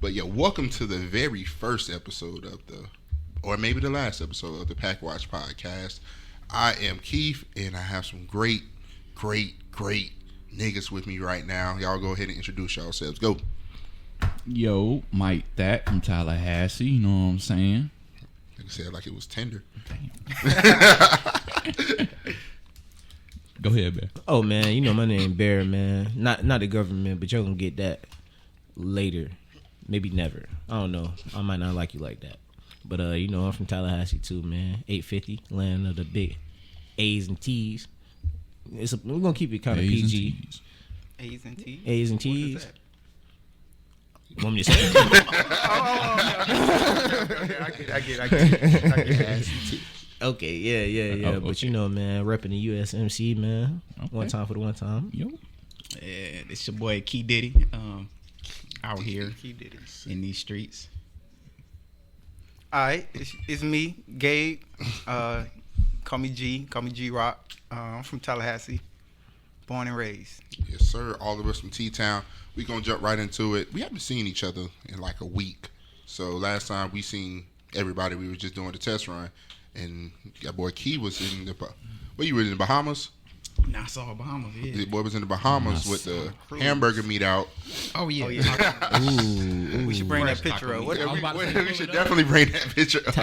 But yeah, welcome to the very first episode of or maybe the last episode of the PackWatch podcast. I am Keith, and I have some great niggas with me right now. Y'all go ahead and introduce yourselves. Go. Yo, Mike that from Tallahassee, you know what I'm saying? Like I said, like it was tender. Go ahead, Bear. Oh man, you know my name Bear, man. Not the government, but y'all gonna get that later. Maybe never. I don't know. I might not like you like that. But you know, I'm from Tallahassee too, man. 850, land of the big A's and T's. We're gonna keep it kind of PG. A's and T's. A's and T's. Want me to say it? I get. Okay, yeah. Okay. But you know, man, repping the USMC, man. Okay. One time for the one time. Yo. Yeah, it's your boy Key Diddy. Out here in these streets. All right, it's me, Gabe. Call me G Rock. I'm from Tallahassee, born and raised. Yes, sir. All of us from T-Town. We're going to jump right into it. We haven't seen each other in like a week. So last time we seen everybody, we were just doing the test run. And your boy Key was in you were in the Bahamas? Nassau, Bahamas, yeah. The boy was in the Bahamas with the hamburger meat out. Oh, yeah. Ooh. We should bring that picture up. We should definitely bring that picture up.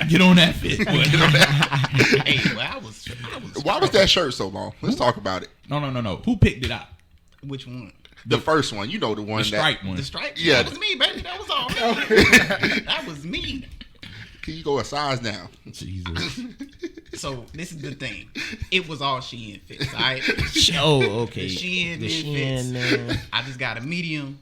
Get on that fit. Hey, well, I was Why was that shirt so long? Let's talk about it. No. Who picked it out? Which one? The first one. You know the one The stripe one. The stripe? Yeah. That was me, baby. That was all me. That was me. Can you go a size down? Jesus. So, this is the thing. It was all Shein fits, all right? Oh, okay. The Shein Shein, fits. I just got a medium.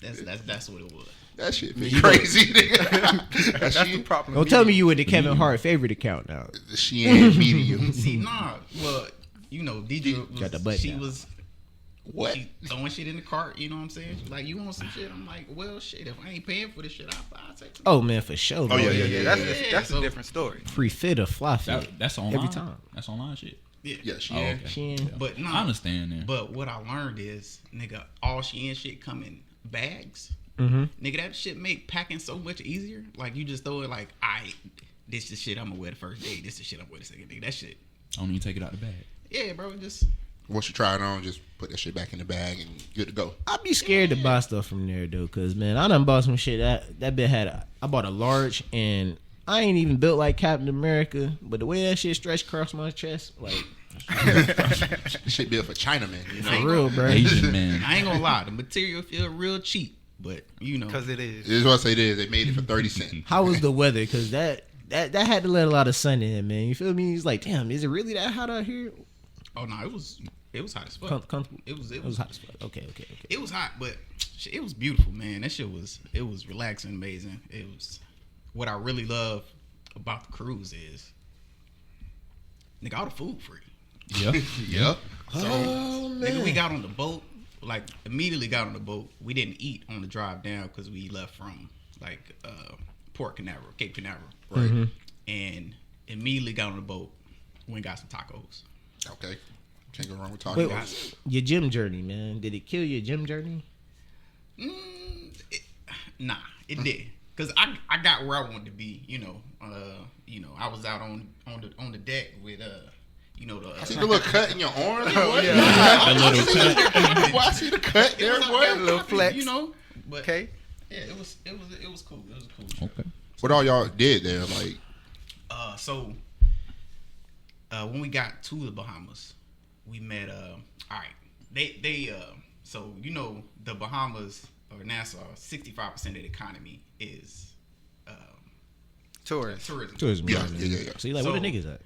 That's what it was. That shit be crazy, nigga. That's the proper. Don't tell me you were the Kevin Hart favorite account now. The Shein medium. See, nah. Well, you know, DJ Got the butt she down. was What? she throwing shit in the cart. You know what I'm saying? She's like, you want some shit? I'm like, well, shit. If I ain't paying for this shit, I'll take some. Oh man, for sure. Oh, yeah, man. yeah. That's so- a different story. Free fit or fly fit. That's online. Every time. That's online shit. Yeah, Yeah, Shein. Oh, okay. Shein. But no, I understand that. But what I learned is, nigga, all Shein shit come in bags. Mm-hmm. Nigga, that shit make packing so much easier. Like you just throw it like, this the shit I'm gonna wear the first day. This the shit I'm gonna wear the second day. That shit. I don't even take it out the bag. Yeah, bro. Just Once you try it on, just put that shit back in the bag and good to go. I'd be scared to buy stuff from there though, cause man, I done bought some shit that bit I bought a large and I ain't even built like Captain America, but the way that shit stretched across my chest, like Shit built for Chinamen, you know. for real, bro. Asian man. I ain't gonna lie, the material feel real cheap, but you know, Because it is. This is what I say. They made it for 30 cents. How was the weather? Cause that had to let a lot of sun in, man. You feel me? He's like, damn, is it really that hot out here? oh no, it was hot as fuck. Comfortable. It was hot as fuck. Okay. It was hot, but shit, it was beautiful, man. That shit was relaxing, amazing. It was what I really love about the cruise is, nigga, all the food free. Yep. Yep. So, nigga, we got on the boat, like immediately got on the boat. We didn't eat on the drive down because we left from like Port Canaveral, Cape Canaveral, Right. Mm-hmm. and immediately got on the boat. Went and got some tacos. Okay. Can't go wrong with talking Wait, about it. your gym journey, man. Did it kill your gym journey? Nah, it did. Cause I got where I wanted to be. You know, I was out on the deck with you know the. I see the little cut in your arm. Oh, yeah. I see the cut there, boy. A little flex. You know, but Okay. yeah, it was cool. It was a cool trip. Okay. What all y'all did there? Like, So when we got to the Bahamas, we met all right. They so you know the Bahamas or Nassau, 65% of the economy is Tourist. tourism. yeah. So you like, where the So- niggas at?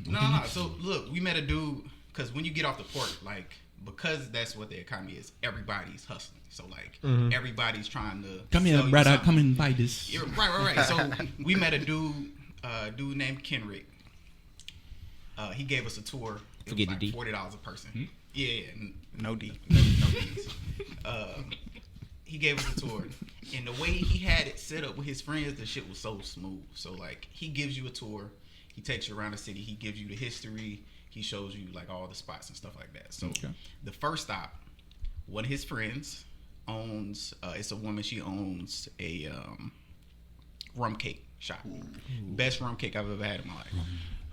No. So look, we met a dude because when you get off the port, like because that's what the economy is. Everybody's hustling. So like everybody's trying to Come sell here, you brother. something. Come and buy this. Yeah, right. So we met a dude named Kenrick. He gave us a tour. It Forget was the like D. $40 a person. Yeah, No D. no D's. He gave us a tour, and the way he had it set up with his friends, the shit was so smooth. So like, he gives you a tour, he takes you around the city, he gives you the history, he shows you like all the spots and stuff like that. So Okay. the first stop, one of his friends owns. It's a woman. She owns a rum cake shop. Best rum cake I've ever had in my life.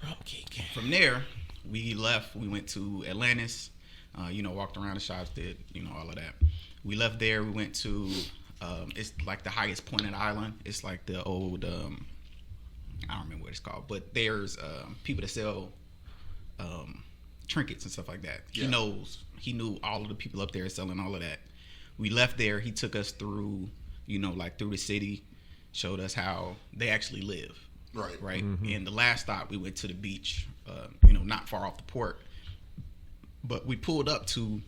Rum cake. From there, we left. We went to Atlantis. Walked around the shops, did all of that. We left there. We went to it's like the highest point in the island. It's like the old I don't remember what it's called, but there's people that sell trinkets and stuff like that. Yeah. He knew all of the people up there selling all of that. We left there. He took us through through the city, showed us how they actually live. Right. Mm-hmm. And the last stop, we went to the beach, not far off the port. But we pulled up to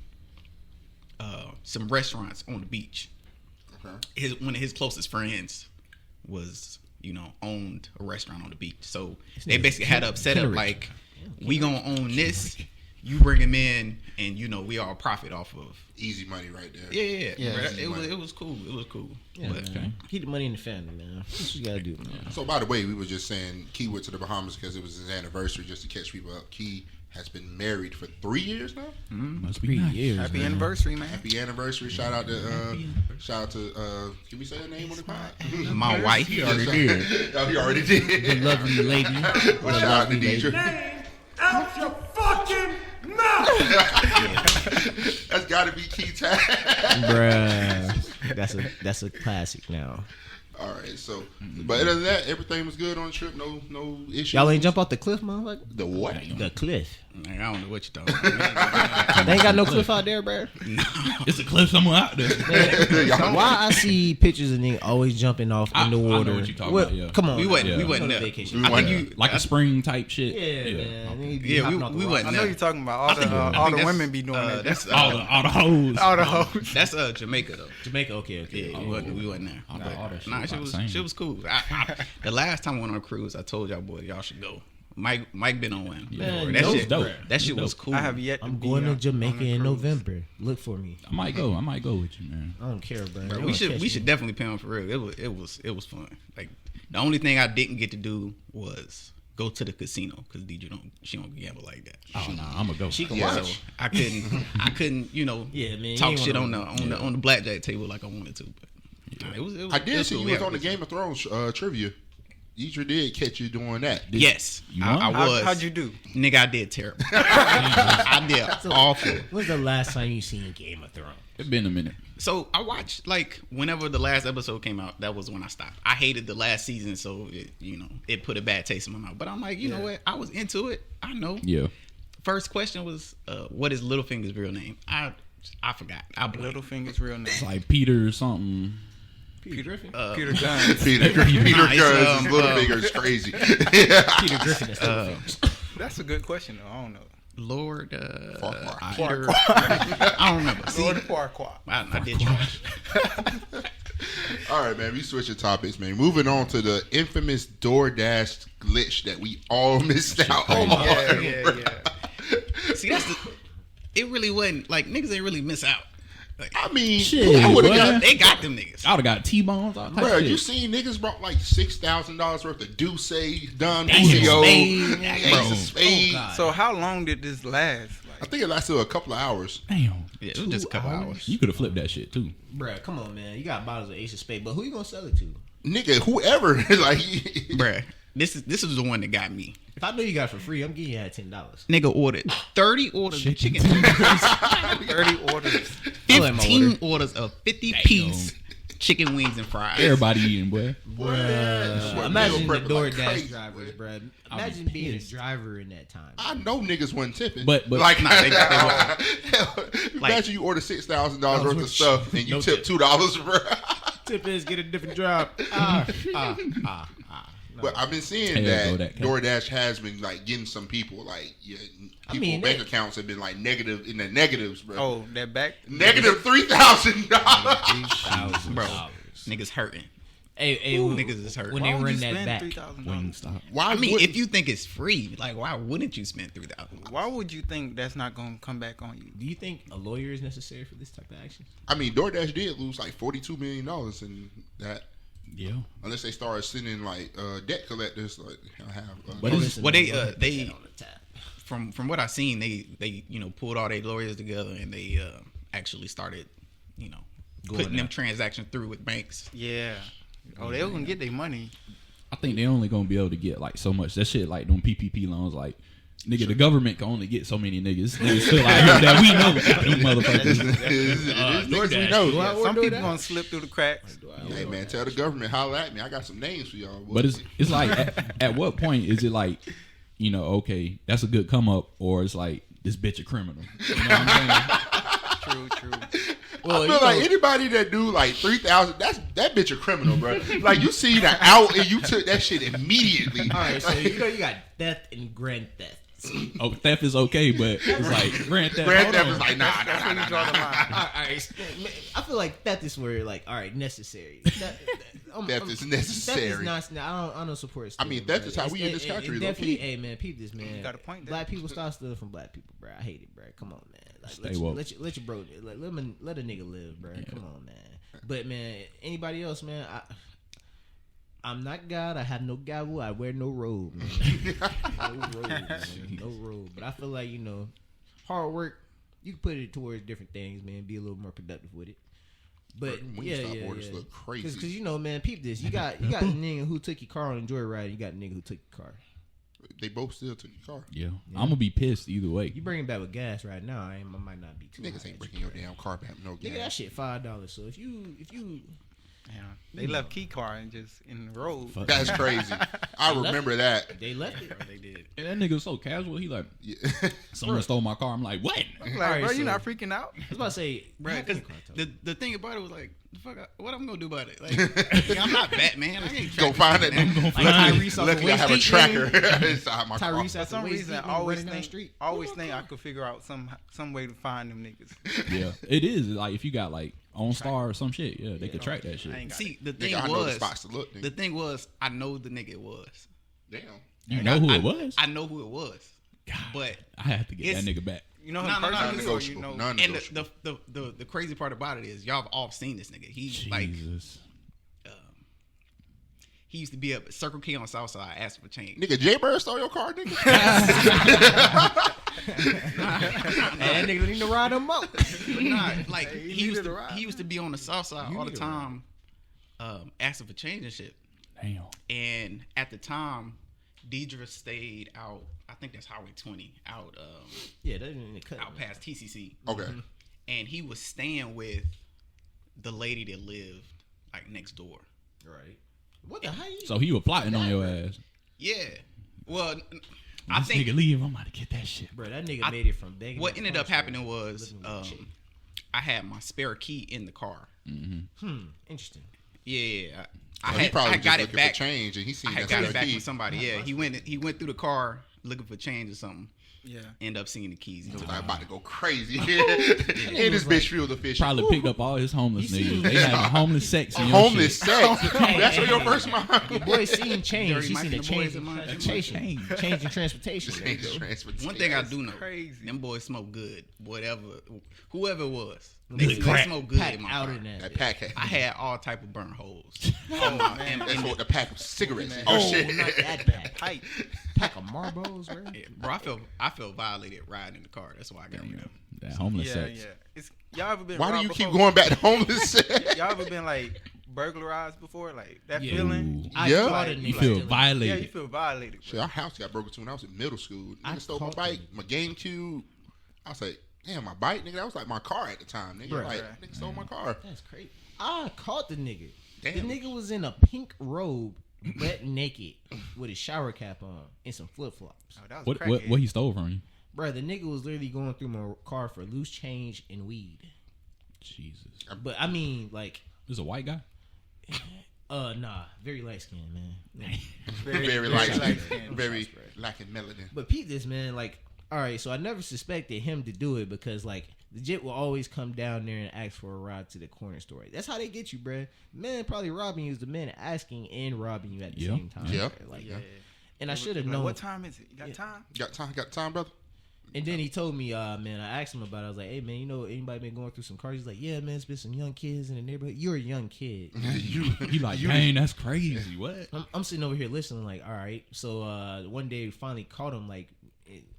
some restaurants on the beach. Okay. One of his closest friends was, owned a restaurant on the beach. So they basically had up set up like, we gonna own this. You bring him in, and we all profit off of easy money right there. Yeah. It was cool. It was cool. Yeah, okay. Keep the money in the family, man. That's what you gotta do, man. So by the way, we were just saying Key went to the Bahamas because it was his anniversary, just to catch people up. Key has been married for 3 years now. Mm-hmm. Must be 3 years. Happy anniversary, man. Happy anniversary! Shout out to can we say her name on the pod? My wife. He already did. Oh, he already did. The lovely lady. Well, shout out to Deidre. Out your fucking mouth! That's got to be Key Tag. Bruh. That's a classic now. All right, so, but other than that, everything was good on the trip. No issues. Y'all ain't jump off the cliff, motherfucker? The what? The cliff. I don't know what you're talking about. They ain't got no cliff out there, bro. It's a cliff somewhere out there. Why I see pictures of niggas always jumping off in the water? I know what you're talking about, yeah. Come on. We wasn't there. Vacation. I think Like a spring type shit. Yeah, man. Yeah, we wasn't I know there. you're talking about all the women be doing that. That's All the hoes. all the hoes. That's Jamaica though. Jamaica, okay. Yeah, we wasn't there. I thought all that shit Nah, was shit about the same. shit was cool. The last time I went on a cruise, I told y'all boys y'all should go. Mike been on one. Man, that that was shit dope. That shit Dope. was cool. I have yet to I'm be going to on Jamaica a in cruise. November. Look for me. I might go with you, man. I don't care, bro. Bro, we should definitely pay on for real. It was fun. Like the only thing I didn't get to do was go to the casino because Deidre she don't gamble like that. Oh no, I'm gonna go. She can Yeah. watch. So I couldn't Yeah, man. talk you shit ain't on the blackjack table like I wanted to. But it was I did see cool. you We was had on the a- Game of Thrones trivia. Deidre did catch you doing that. Yes, You won? I was. How'd you do? Nigga, I did terrible. I did awful. When's the last time you seen Game of Thrones? It's been a minute. So I watched like whenever the last episode came out. That was when I stopped. I hated the last season, so it put a bad taste in my mouth. But I'm like, you know what? I was into it. I know. Yeah. First question was, what is Littlefinger's real name? I forgot. I blanked. Littlefinger's real name. It's like Peter or something. Peter Griffin. Uh, Peter Guns. Peter Nah, Guns' it's, little bigger is crazy. Peter Griffin is still That's a good question though. I don't know. Lord Farquhar. Peter. I don't remember. See, Lord Farquhar. I did try. All right, man. We switching topics, man. Moving on to the infamous DoorDash glitch that we all missed out on. Yeah. See, it really wasn't like niggas ain't really miss out. Like, I mean, Shit, I would boy. have got. they got them niggas. I would have got T-bones. All type Bro, of you shit. seen niggas brought like $6,000 worth of Douce, Don Ace of Julio, Spades. Ace of Spades. Oh, God. So how long did this last? I think it lasted a couple of hours. Damn. Yeah, it was just a couple hours. You could have flipped that shit too. Bruh, come on, man. You got bottles of Ace of Spades, but who you gonna sell it to? Nigga, whoever. Like, Bruh, this is the one that got me. If I know you got it for free, I'm giving you that $10. Nigga ordered 30 orders of chicken. 30 orders. I'll let my 15 orders of 50-piece chicken wings and fries. Everybody eating, boy. Bruh. Imagine the meal prepping like DoorDash crazy, drivers, boy. bruh. Imagine being a driver in that time. I know niggas wasn't tipping. But- like, Nah, they imagine you order $6,000 worth of stuff and you No tip tip. $2, bro. Tip is get a different job. But I've been seeing Hell, that go that cat. DoorDash has been like getting some people like I mean, bank they- accounts have been like negative in the negatives, bro. Oh, that back. Negative $3,000. Bro, niggas hurting. Hey, Niggas is hurt. when Why they would run you that spend back. $3,000? Wingstop. Why? I mean, wouldn't- if you think it's free, like why wouldn't you spend $3,000? Why would you think that's not gonna come back on you? Do you think a lawyer is necessary for this type of action? I mean, DoorDash did lose like $42 million in that. Yeah. Unless they started sending like debt collectors, like have. But it's- Well, they on the tap. from what I seen, they pulled all their lawyers together and they actually started putting them transactions through with banks. Yeah. Oh, they gonna get their money. I think they only gonna be able to get like so much. That shit like them PPP loans, like nigga, the government can only get so many niggas. Niggas still out here that we know them motherfuckers. Niggas we know. Yeah, some people gonna slip through the cracks. Hey man, tell the government, holler at me. I got some names for y'all. But it's like at what point is it like, you know, okay, that's a good come up, or it's like this bitch a criminal. You know what I'm saying? True. Well, I feel like anybody that do like 3,000, that bitch a criminal, bro. Like you see the out and you took that shit immediately. All right, so you got theft and grand theft. Oh, theft is okay, but it's like grand theft. Grand theft is like nah. All right, I feel like theft is where like, all right, necessary. Theft is necessary. Theft is not. I don't support. I mean, theft is how we in this country. Definitely, hey man, peep this, man. You got a point there. Black people stop stealing from black people, bro. I hate it, bro. Come on, man. Like, Stay woke. let your bro, let a nigga live, bro. Yeah. Come on, man. But man, anybody else, man? I'm not God. I have no gavel. I wear no robe, man. No robe. But I feel like, you know, hard work, you can put it towards different things, man. Be a little more productive with it. But when you stop orders look crazy. Because you know, man, peep this. You got a nigga who took your car on a joyride. You got a nigga who took your car. They both still took your car. Yeah. I'm gonna be pissed either way. You bring it back with gas right now. I might not be too. Niggas ain't bringing your damn car back with no gas. Nigga, that shit $5. So if you. Yeah, they left key car and just in the road. That's crazy. I remember that. They left it. They did. And that nigga was so casual. He like, someone stole my car. I'm like, what? Like, Alright, bro, so- you not freaking out? I was about to say, Right, because because the thing about it was like, the fuck, what I'm gonna do about it? Like, I'm not Batman. I ain't Go tracking find it. that. Tyrese off Luckily, the I have a Wasteland tracker inside my car. Tyrese For at some reason, I always think I could figure out some way to find them niggas. Yeah, it is like if you got like OnStar or some shit. Yeah, they could track that shit. I ain't got See, it. the thing Nigga, I know the was, spots to look. Nigga. the thing was, I know the nigga it was. Damn. You know who it was? I know who it was. But I have to get that nigga back. You know him No, no, no, personally, or you Non-negotiable. know? and Non-negotiable. the crazy part about it is y'all have all seen this nigga. He's like, Jesus. he used to be up at Circle K on Southside asking for change. Nigga, J-Bird stole your car, nigga? And that nigga need to ride him up. Nah, like Hey, he used needed to a ride, he used to be on the Southside all the time, asking for change and shit. Damn. And at the time, Deidre stayed out. I think that's Highway 20 out Yeah, that didn't cut. out past TCC. Okay. And he was staying with the lady that lived like next door. Right. What the hell? So he was plotting on your ass. Yeah. Well, When I this think nigga leave, I'm about to get that shit. Bro, that nigga made it from begging. what to ended up punch happening to was living with a chick. I had my spare key in the car. Interesting. Yeah. So he probably I just got looking it back. for change, and he seen I that had got it back key. from somebody. Yeah, he went through the car looking for change or something. Yeah. End up seeing the keys. He He was took like, it. about to go crazy. And this bitch fueled the fish. Probably picked up all his homeless niggas. They having homeless sex in your Homeless shit. sex. That's what your first mind. Your boy seen change. Dirty He Mike seen a and the change boys in in mine. change in transportation. Change the transportation. One thing I do know, crazy. them boys smoke good. Whoever it was, Niggas they crack smoke good pack in my out car. in that. That pack had. I had all type of burn holes. That's what the pack of cigarettes. Oh, shit. not that pack. Tight. Pack of Marlboros, bro. Yeah, bro, I felt violated riding in the car. That's why I got rid of them. That homeless Yeah, sex. yeah. It's, y'all ever been? Why do robbed you keep before? going back to homeless sex? Y'all ever been like burglarized before? Like that Yeah. feeling? Ooh. I Yeah. caught a You nigga feel stealing. violated. Yeah, you feel violated. Shit, our house got broken into when I was in middle school. I Nigga stole my caught bike, them. my GameCube. I was like, damn, my bike, nigga. That was like my car at the time, nigga. Bruh. Like, nigga stole my car. That's crazy. I caught the nigga. Damn. The nigga was in a pink robe, butt naked, with his shower cap on and some flip flops. Oh, that was What he stole from you? Bro, the nigga was literally going through my car for loose change and weed. Jesus. But I mean, like, This a white guy? nah, very light skinned, man. Very light, light-skinned. very lacking melanin. But Pete, this man, like, all right, so I never suspected him to do it because, like, the jit will always come down there and ask for a ride to the corner store. That's how they get you, bruh. Man probably robbing you is the man asking and robbing you at the Yeah. same time. Yeah. bruh. Like, Yeah. and I should have Like, known. what time is it? You got time? Got time, brother? And then he told me, man, I asked him about it. I was like, hey, man, you know anybody been going through some cars? He's like, yeah, man, it's been some young kids in the neighborhood. You're a young kid. He like, dang, that's crazy. What? I'm sitting over here listening, like, all right. So one day we finally caught him, like,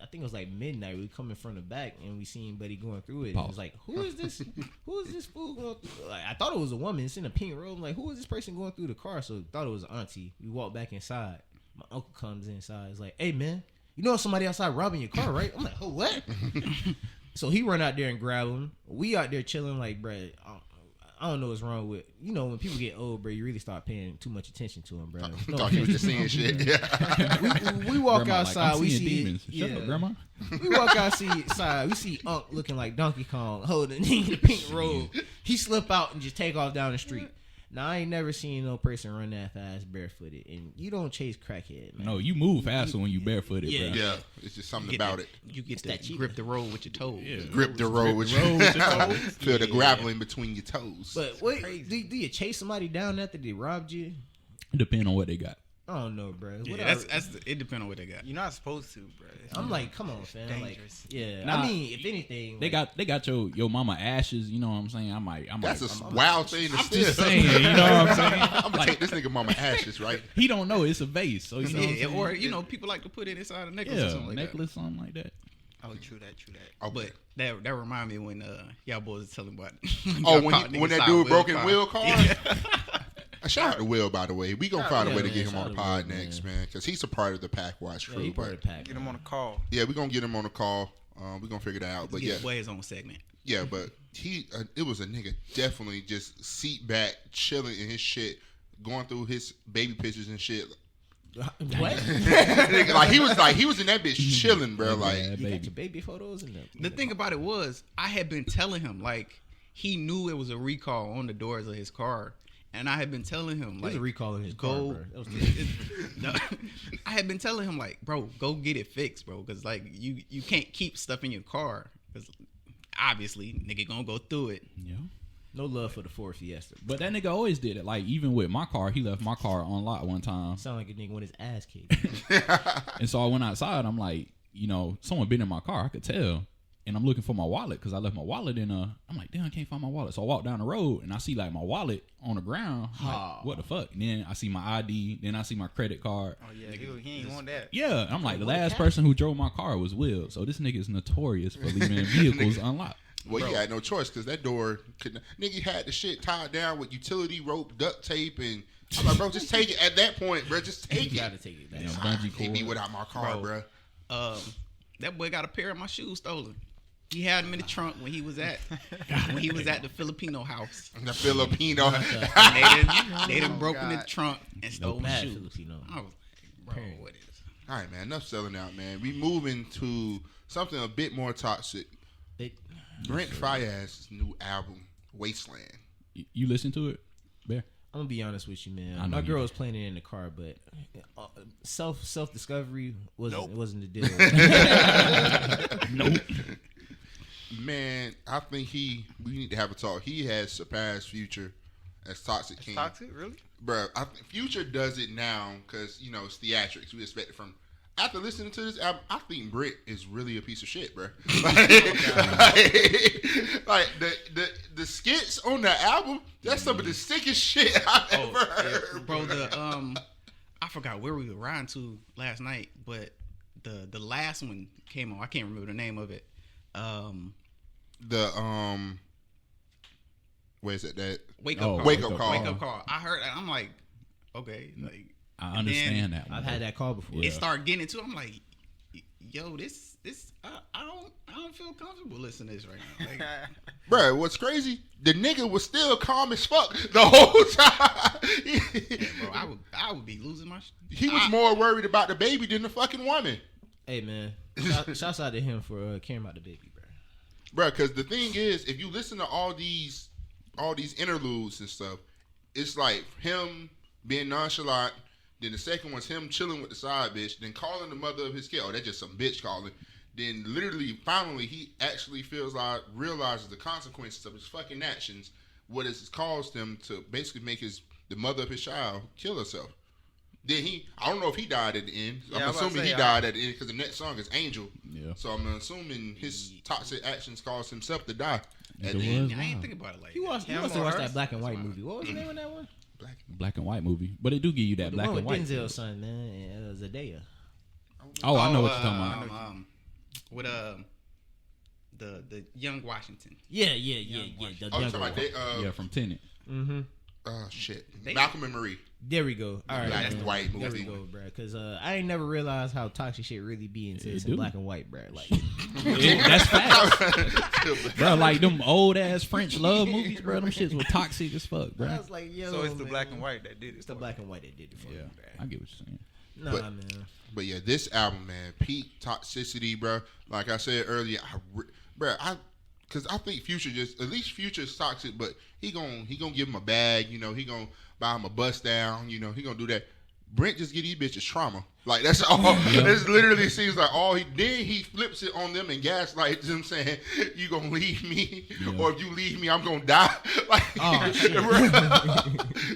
I think it was like midnight. We coming from the back and we seen Buddy going through it. And Pause. it was like, who is this? Who is this fool going through? Like, I thought it was a woman. It's in a pink robe. I'm like, who is this person going through the car? So I thought it was an auntie. We walked back inside. My uncle comes inside. He's like, hey man, you know somebody outside robbing your car, right? I'm like, oh what? So he run out there and grab him. We out there chilling like, bruh, I don't know what's wrong with, when people get old, bro, you really start paying too much attention to them, bro. No Thought he was just seeing shit. Yeah. we walk Grandma, outside, like, we seeing see demons. Shut up, Grandma. We walk outside, we see Unc looking like Donkey Kong, holding the pink robe. He slip out and just take off down the street. Now I ain't never seen no person run that fast barefooted, and you don't chase crackhead, man. No, you move faster when you barefooted, Yeah. bro. Yeah, it's just something about it. You get that to cheetah. grip the road with your toes. Yeah. Grip the road with road with your toes. Feel the grappling between your toes. But wait, do you chase somebody down after they robbed you? Depending on what they got. I don't know, bro. Yeah, it depends on what they got. You're not supposed to, bro. I'm like, come on, fam. Dangerous. Like, yeah. Nah, I mean, if anything, They got your mama ashes. You know what I'm saying? I might. That's a wild thing to I'm steal. just saying. You know what I'm saying? I'm gonna take this nigga mama ashes, right? He don't know it's a vase, so you know. Yeah, what I'm saying? or people like to put it inside a necklace or Yeah, something like necklace, something like that. Oh, true that. Oh, that. But that remind me when y'all boys was telling about. Oh, y'all when caught when niggas that side dude broke in car. Will car. Yeah. Shout out to Will, by the way. We gonna find a way to man. get him Shout on the out pod to Will, next, man, because he's a part of the PackWatch yeah, crew. he part of the pack. Get him on a call. Yeah, we gonna get him on the call. We gonna figure that out. But Get yeah, boy his own segment. yeah, but it was a nigga definitely just seat back, chilling in his shit, going through his baby pictures and shit. What? Nigga, like he was in that bitch chilling, bro. Like Yeah, You got baby. your baby photos in there. The thing about it was, I had been telling him like he knew it was a recall on the doors of his car, and I had been telling him There's like a recall in his car, go. bro. That was No, I had been telling him like, bro, go get it fixed, bro, because like you can't keep stuff in your car because obviously nigga gonna go through it. Yeah. no love for the Ford Fiesta. But that nigga always did it. Like even with my car, he left my car on lot one time, Sound like a nigga with his ass kicked. and so I went outside. I'm like, someone been in my car. I could tell, and I'm looking for my wallet because I left my wallet in I'm like, damn, I can't find my wallet. So I walk down the road and I see like my wallet on the ground. I'm like, what the fuck? And then I see my ID. Then I see my credit card. Oh yeah, he ain't want that. Yeah, I'm like, the last person who drove my car was Will. So this nigga is notorious for leaving vehicles unlocked. well, he had no choice because that door couldn't. Nigga had the shit tied down with utility rope, duct tape, and I'm like, bro, just take it. At that point, bro, just take You it. gotta take it back. Bungee I can't be cord. without my car, bro. That boy got a pair of my shoes stolen. He had them in the trunk when he was at the Filipino house. The Filipino. And they done broke in the God. trunk and stole my bad shoes. Filipino. I was like, bro, what is? All right, man. Enough selling out, man. We moving to something a bit more toxic. Brent Faiyaz's new album, Wasteland. You listen to it, Bear? I'm gonna be honest with you, I man. know My you girl do. was playing it in the car, but self discovery wasn't the deal. Nope. Man, I think we need to have a talk. He has surpassed Future as Toxic King. Toxic, really? Bro, I think Future does it now because, it's theatrics. We expect it from... After listening to this album, I think Britt is really a piece of shit, bro. Like the skits on the album, that's some of the sickest shit I've ever heard. Bro, I forgot where we were riding to last night, but the last one came on. I can't remember the name of it. Where is it? That Wake up Oh, call. Wake Up Call. Wake up call. I heard that. I'm like, okay, like I understand that one. I've had that call before. Yeah. it started getting into. I'm like, yo, this. I don't feel comfortable listening to this right now. Like, Bro, what's crazy? The nigga was still calm as fuck the whole time. bro, I would be losing my. He was more worried about the baby than the fucking woman. Hey man, shouts out to him for caring about the baby, bro. Bro, because the thing is, if you listen to all these interludes and stuff, it's like him being nonchalant. Then the second one's him chilling with the side bitch. Then calling the mother of his kid. Oh, that's just some bitch calling. Then literally, finally, he actually realizes the consequences of his fucking actions. What has caused him to basically make the mother of his child kill herself. Then I don't know if he died at the end. Yeah, I'm I was about to assuming say, he died at the end because the next song is Angel. Yeah. So I'm assuming his toxic actions caused himself to die. It At the end. was. I ain't Wow. think about it like You that. must have watched that black and white movie. What was the name of that one? Black and white movie, but it do give you that The black one and with white. Denzel's son, man, Zendaya. Oh, I know what you're talking about. with the young Washington. Yeah. Oh, you talking about Yeah, from Tenet. shit. Malcolm and Marie. There we go. All right, Black and white There we movie. go, bro. Because I ain't never realized how toxic shit really be until It it's do. in black and white, bro. Like, That's facts, bro. Like them old ass French love movies, bro. Them shits were toxic as fuck, bro. I was like, yo, So it's the man. black and white that did it. It's the black and white that did it for Yeah, me, I get what you're saying. bro. Nah, man. But yeah, this album, man, peak toxicity, bro. Like I said earlier, because I think Future at least Future's toxic, but he gonna give him a bag, he gonna buy him a bust down, he gonna do that. Brent just give these bitches trauma. Like that's all. It literally seems like all he flips it on them and gaslights them, saying, "You gonna leave me, or if you leave me, I'm gonna die." Like,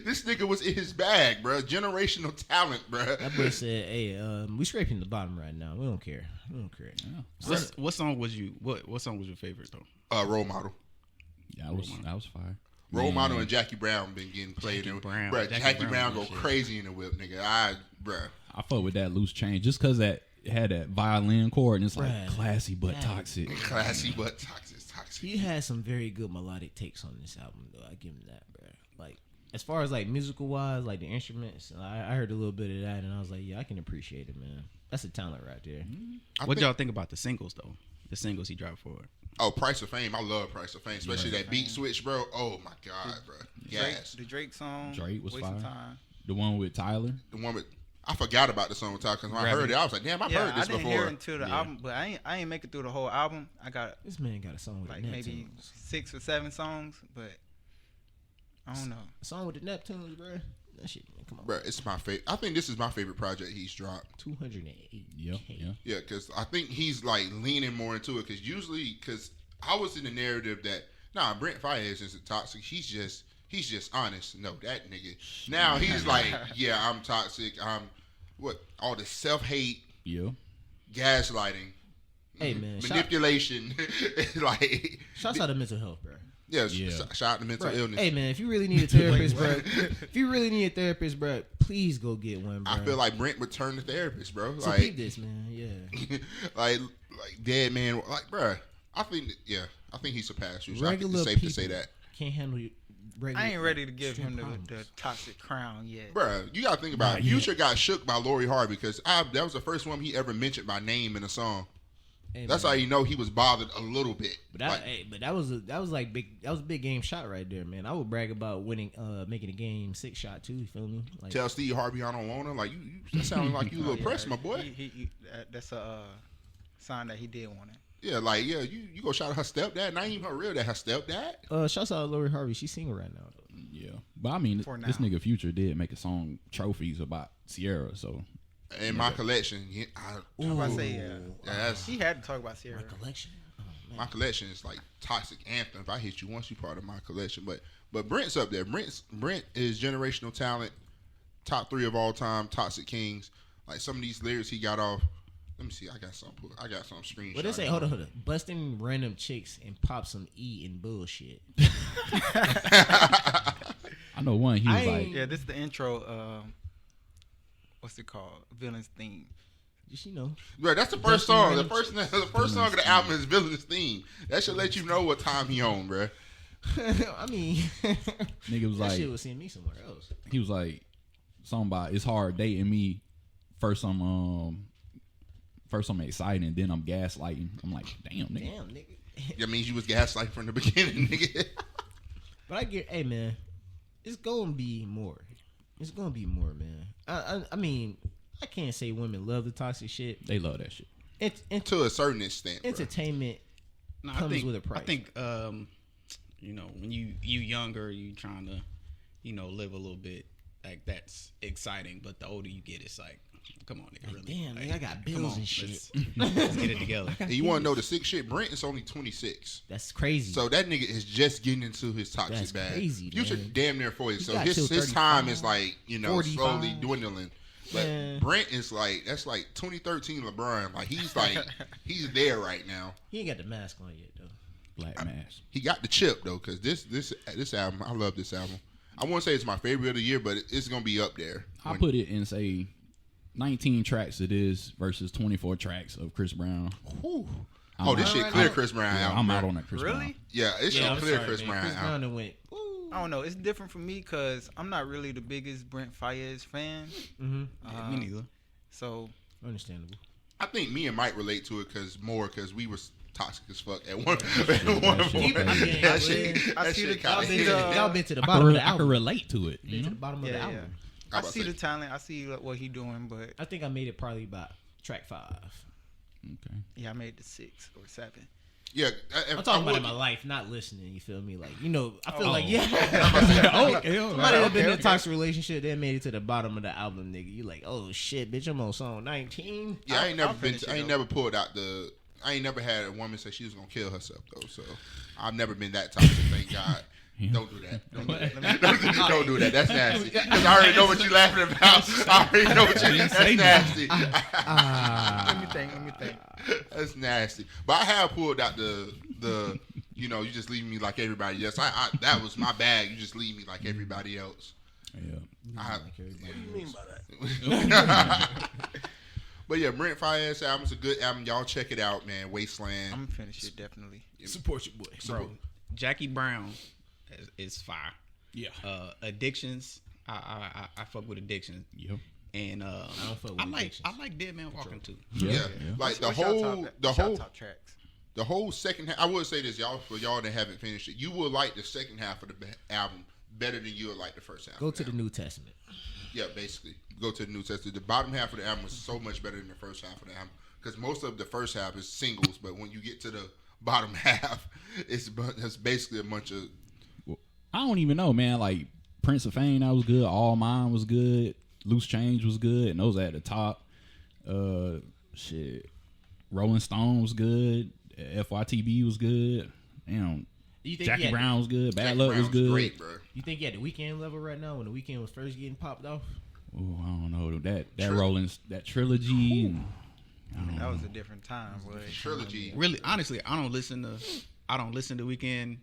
this nigga was in his bag, bro. Generational talent, bro. That boy said, "Hey, we scraping the bottom right now. We don't care. Yeah, What song was your favorite though? Role Model. yeah, that was fire. Role Model and Jackie Brown been getting played. Jackie Brown. Bruh, Jackie Jackie Brown Brown go was shit. crazy in the whip, nigga. I fuck with that loose change just because that it had that violin chord and it's like Bruh. classy but toxic. Classy but toxic. He had some very good melodic takes on this album, though. I give him that, bro. Like, as far as like musical wise, like the instruments, I heard a little bit of that, and I was like, yeah, I can appreciate it, man. That's a talent right there. What y'all think about the singles though? The singles he dropped for it. Oh, Price of Fame. I love Price of Fame, especially that beat switch, bro. Oh my god, bro. Yes. The Drake song. Drake was Waste of fire. Time. The one with Tyler. The one with I forgot about the song with Tyler because when I heard it, I was like, damn, I've heard this I didn't before. hear it until the album, but I ain't make it through the whole album. I got This man got a song with like the maybe Neptunes. 6 or 7 songs, but I don't know. A song with the Neptunes, bro. That shit, man, come on. Bro, it's my favorite. I think this is my favorite project he's dropped. 208. Yeah. Yeah, because I think he's like leaning more into it. Because I was in the narrative that Brent Faiyaz isn't toxic. He's just honest. No, that nigga. Now he's like, yeah, I'm toxic. I'm all the self hate, Yeah. gaslighting, Hey, man. manipulation, like Shouts out to mental health, bro. yeah. Yeah. Shout out to mental Bro, illness. hey, man, if you really need a therapist, bro, please go get one, bro. I feel like Brent would turn to therapist, bro. So Like, keep this, man. Yeah. like dead man. Like, bro, I think he surpassed you. So I think Regular it's safe to people say that. can't handle you. I ain't ready to give him the toxic crown yet. Bruh, you gotta think about it. Nah, Future got shook by Lori Harvey because that was the first one he ever mentioned by name in a song. Hey, That's man. how you know he was bothered a little bit. But that was a big game shot right there, man. I would brag about winning, making a game 6 shot too. You feel me? Like, Tell Steve Harvey I don't want him. Like you that sounded like you a little pressed, my boy. That's a sign that he did want it. Yeah, like you go shout out her stepdad. Not even her real dad, her stepdad. shouts out to Lori Harvey. She's single right now, though. Yeah. But I mean, For this now. nigga Future did make a song Trophies about Sierra, so In my collection, I was about to say, that's he had to talk about Sierra. Collection. Oh, man. my collection is like toxic anthem. If I hit you once, you part of my collection. But Brent's up there. Brent is generational talent, top 3 of all time, Toxic Kings. Like some of these lyrics he got off. Let me see. I got some screenshots. What they say? Hold on. Busting random chicks and pop some E and bullshit. I know one. He was I like, ain't- Yeah, this is the intro. What's it called? Villain's theme. Just, you know. Bro, that's the first song. The first song of the album is Villain's Theme. That should let you know what time he on, bro. I mean, nigga was that like, shit was seeing me somewhere else. he was like, something about it's hard dating me. First I'm exciting, then I'm gaslighting. I'm like, damn, nigga. Damn, nigga. That means you was gaslight from the beginning, nigga. But I get, hey man, it's gonna be more. It's gonna be more, man. I mean, I can't say women love the toxic shit. They love that shit. To a certain extent, bro. Entertainment No, comes with a price. I think when you younger, you trying to live a little bit like that's exciting, but the older you get, it's like, come on, nigga, really. damn, like, nigga, I got come bills on, and shit. Let's get it together. And you want to know the sick shit? Brent is only 26. That's crazy. So that nigga is just getting into his toxic That's bag. crazy, Future man. damn near 40. So got his till time 35, is like, 45. slowly dwindling. But Man. Brent is like, that's like 2013 LeBron. Like he's he's there right now. he ain't got the mask on yet though. Black mask. He got the chip though, because this album, I love this album. I won't say it's my favorite of the year, but it's gonna be up there. I put it in say 19 tracks it is versus 24 tracks of Chris Brown. Whew. I'm Oh, this out. shit clear Chris Brown Yeah, album. I'm out bro. on that Chris Really? Brown. Yeah, it's Yeah, I'm clear sorry, Chris man. Brown Chris album. Brown done went. Ooh. I don't know. It's different for me because I'm not really the biggest Brent Faiyaz fan. Mm-hmm. Me neither. So Understandable. I think me and Mike relate to it because we was toxic as fuck at one shit- point. that shit crazy. That shit, I that see shit the- kinda I see hit. the- Y'all been to the I bottom of the could album. relate to it. Been You to know? the bottom of the yeah, album. I about see to the say. talent. I see what he doing, but I think I made it probably about track 5. Okay. yeah, I made the 6 or 7. Yeah, I'm talking about in my life, not listening. You feel me? Like, you know, I feel like Okay, somebody that been in a okay. toxic relationship, they made it to the bottom of the album, nigga. You like, oh shit, bitch, I'm on song 19. Yeah, I ain't never I'll been. finish it, I ain't though. never pulled out the. I ain't never had a woman say she was gonna kill herself though. So I've never been that toxic. Thank God. Don't do that. Don't do that. Don't do that. That's nasty. Because I already know what you're laughing about. I already know what you. That's nasty. Let me think. That's nasty. But I have pulled out the. You know, you just leave me like everybody else. I that was my bag. You just leave me like everybody else. Yeah. I, What do you mean by that? But yeah, Brent Faiyaz album's a good album. Y'all check it out, man. Wasteland. I'm gonna finish it definitely. Support your boy. Bro, Jackie Brown is fire. Yeah. Addictions. I fuck with Addictions. Yep. And don't fuck with Addictions. I like Dead Man Walking too. Yeah. Like What's y'all the whole top tracks. the whole second half. I would say this, y'all, for y'all that haven't finished it, you will like the second half of the album better than you would like the first half. Go of to the album. New Testament. Yeah, basically, go to the New Testament. The bottom half of the album was so much better than the first half of the album because most of the first half is singles, but when you get to the bottom half, it's basically a bunch of. I don't even know, man. Like Prince of Fame, that was good. All Mine was good. Loose Change was good, and those at the top. Shit, Rolling Stone was good. FYTB was good. You think Jackie Brown was good. Bad Jackie Luck Brown was good. Great, bro. You think you at the Weekend level right now when the Weekend was first getting popped off? Oh, I don't know that trilogy. And, That was a different time. Boy. Trilogy. Really, honestly, I don't listen to Weekend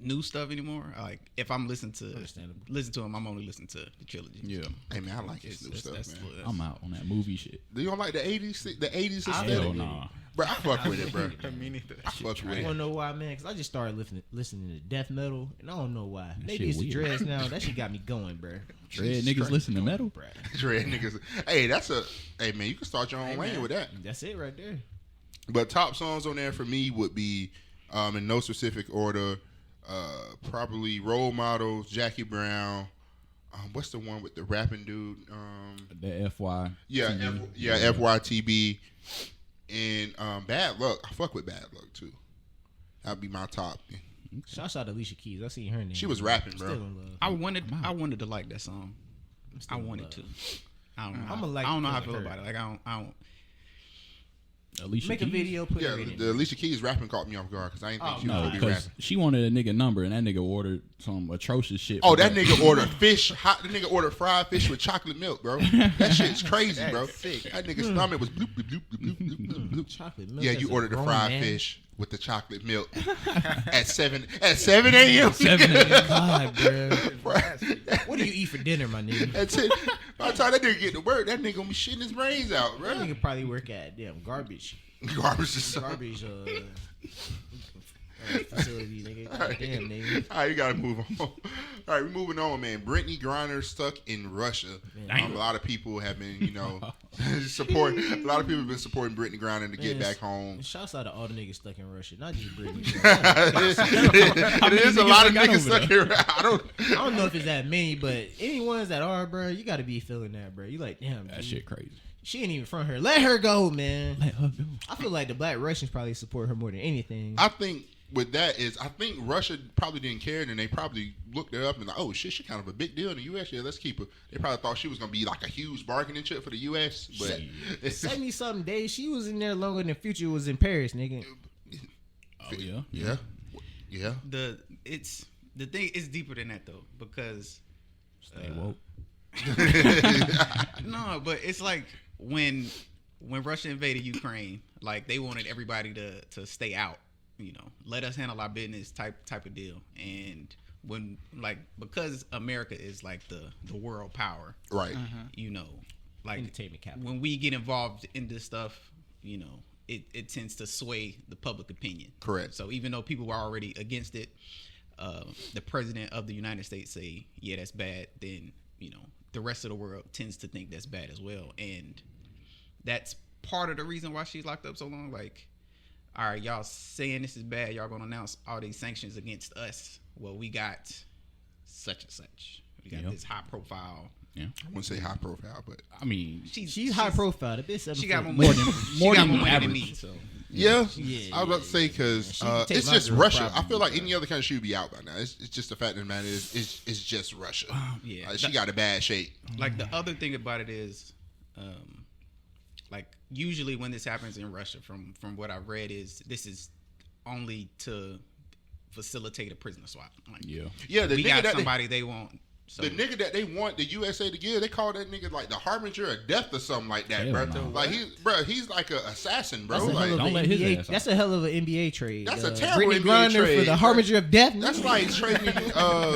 new stuff anymore. Like if I'm listening to him, I'm only listening to the trilogy. yeah, Hey man, I like his new stuff, man. I'm out on that movie shit. Do you don't like the 80s? The 80s Hell aesthetic? nah. Bro, I fuck with it, bro. Me neither. I fuck with You it. wanna know why, man? Because I just started listening to death metal, and I don't know why. That Maybe shit it's the weird. dreads now. That shit got me going, bro. Dread niggas listen to metal. Dread niggas. Hey, hey man, you can start your own lane with that. That's it right there. But top songs on there for me would be, in no specific order, probably Role Models, Jackie Brown. What's the one with the rapping dude? The FY. FYTB. And Bad Luck. I fuck with Bad Luck too. That'd be my top. Shouts out to Alicia Keys. I seen her name. She was rapping, bro. Still in love. I wanted to like that song. I wanted to. I don't know. I'ma like I don't know how I it feel for her. about it. Like I don't. Alicia Make a Keys? video, put Yeah, it in. the Alicia Keys rapping caught me off guard because I didn't think she was No, gonna be because rapping. she wanted a nigga number, and that nigga ordered some atrocious shit. Oh, for that her. nigga ordered fish. The nigga ordered fried fish with chocolate milk, bro. That shit's crazy, bro. That's sick. That nigga's stomach was bloop, bloop, bloop, bloop, bloop, bloop, bloop. Chocolate milk. Yeah, as you a ordered the grown fried man. fish with the chocolate milk at 7 a.m. 7 a.m. God, bro. What do you eat for dinner, my nigga? That's it. By the time that nigga get to work, that nigga gonna be shitting his brains out, That bro. nigga probably work at damn garbage Garbage is so. facility, nigga. God damn, nigga. All right, you gotta move on. All right, we're moving on, man. Brittany Griner stuck in Russia. A lot of people have been, support. A lot of people have been supporting Brittany Griner to get Man, back home. Shouts out to all the niggas stuck in Russia, not just Brittany. It is a lot of niggas stuck here. I don't know if it's that many, but any ones that are, bro, you got to be feeling that, bro. You like, damn, That dude. shit crazy. She ain't even from her. Let her go, man. Let her go. I feel like the Black Russians probably support her more than anything. I think with that is, I think Russia probably didn't care, and they probably looked her up and like, oh shit, she's kind of a big deal in the U.S. Yeah, let's keep her. They probably thought she was gonna be like a huge bargaining chip for the U.S. But 70-something days, she was in there longer than Future was in Paris, nigga. Oh yeah. yeah. The thing is deeper than that though, because Stay woke. no, but it's like when Russia invaded Ukraine, like they wanted everybody to stay out, let us handle our business type of deal. And when because America is like the world power, Right. like entertainment capital. when we get involved in this stuff, you know, it tends to sway the public opinion. Correct. So even though people were already against it, the president of the United States say, yeah, that's bad, then, you know, the rest of the world tends to think that's bad as well. And that's part of the reason why she's locked up so long. Like, all right, y'all saying this is bad, y'all gonna announce all these sanctions against us. Well, we got such and such. We got this high profile. Yeah. I wouldn't say high profile, but I mean, She's high profile. The bitch She got more more money. than She got more money than average. me. So yeah, Yeah, I was about to say because She can take it's my just girl Russia. I probably, feel like but- any other country she would be out by now. It's just the fact of the matter is it's just Russia. yeah, She got a bad shape. like the other thing about it is, like usually when this happens in Russia, from what I've read, is this is only to facilitate a prisoner swap. Like, Yeah, the we nigga got that somebody they want. So the nigga that they want the USA to give, they call that nigga like the harbinger of death or something like that, Hell bro. no. Like he's like an assassin, bro. That's a Like, hell of don't an let his NBA. ass That's a hell of an NBA trade. That's a terrible Brittany NBA Griner trade. for the harbinger of death. that's like trading.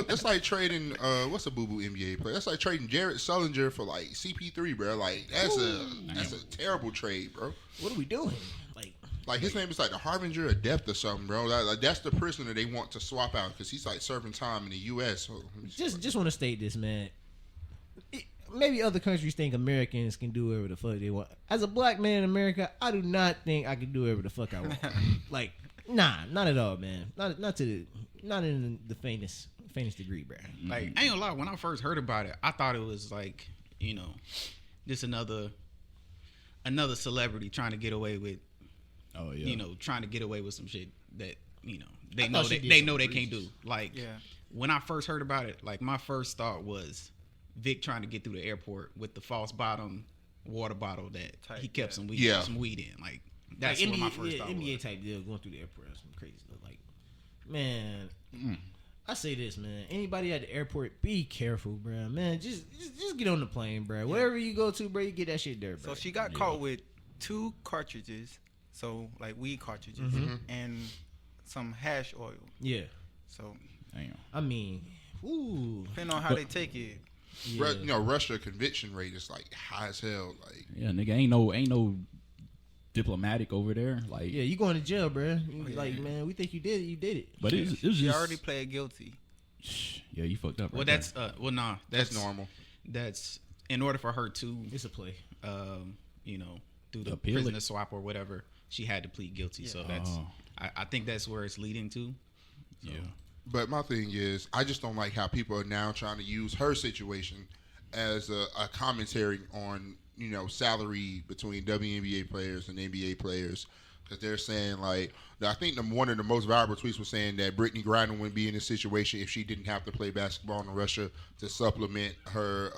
That's like trading. What's a boo boo NBA player? That's like trading Jared Sullinger for like CP3, bro. Like that's a terrible trade, bro. What are we doing? Like his name is like the harbinger of death or something, bro. Like that's the prisoner they want to swap out because he's like serving time in the U.S. So Just want to state this, man. Maybe other countries think Americans can do whatever the fuck they want. As a black man in America, I do not think I can do whatever the fuck I want. Like, nah, not at all, man. Not in the faintest degree, bro. like I ain't gonna lie, when I first heard about it, I thought it was like, you know, just another celebrity trying to get away with, you know, trying to get away with some shit that, you know, they know they can't do. Like, when I first heard about it, like my first thought was Vic trying to get through the airport with the false bottom water bottle that he kept some weed in. Like that's like what NBA, my first thought NBA was. type deal going through the airport or some crazy stuff. Like, man, I say this, man. Anybody at the airport, be careful, bro. Man, just get on the plane, bro. Wherever you go to, bro, you get that shit there, bro. So she got caught with 2 cartridges, so like weed cartridges, and some hash oil. Yeah. So Damn. I mean, ooh. depending on how they take it. Yeah. you know, Russia conviction rate is like high as hell. Like Yeah, nigga, ain't no diplomatic over there. Like, Yeah, you going to jail, bro. Like, man, we think you did it. You did it. but it was She just already pled guilty. Yeah, you fucked up. Well, Right that's there. that's normal. That's in order for her to, It's a play. you know, do the Appeal it. prisoner swap or whatever, she had to plead guilty. So that's, I think that's where it's leading to. Yeah. But my thing is, I just don't like how people are now trying to use her situation as a commentary on, you know, salary between WNBA players and NBA players. Because they're saying, like, I think one of the most viral tweets was saying that Brittany Griner wouldn't be in this situation if she didn't have to play basketball in Russia to supplement her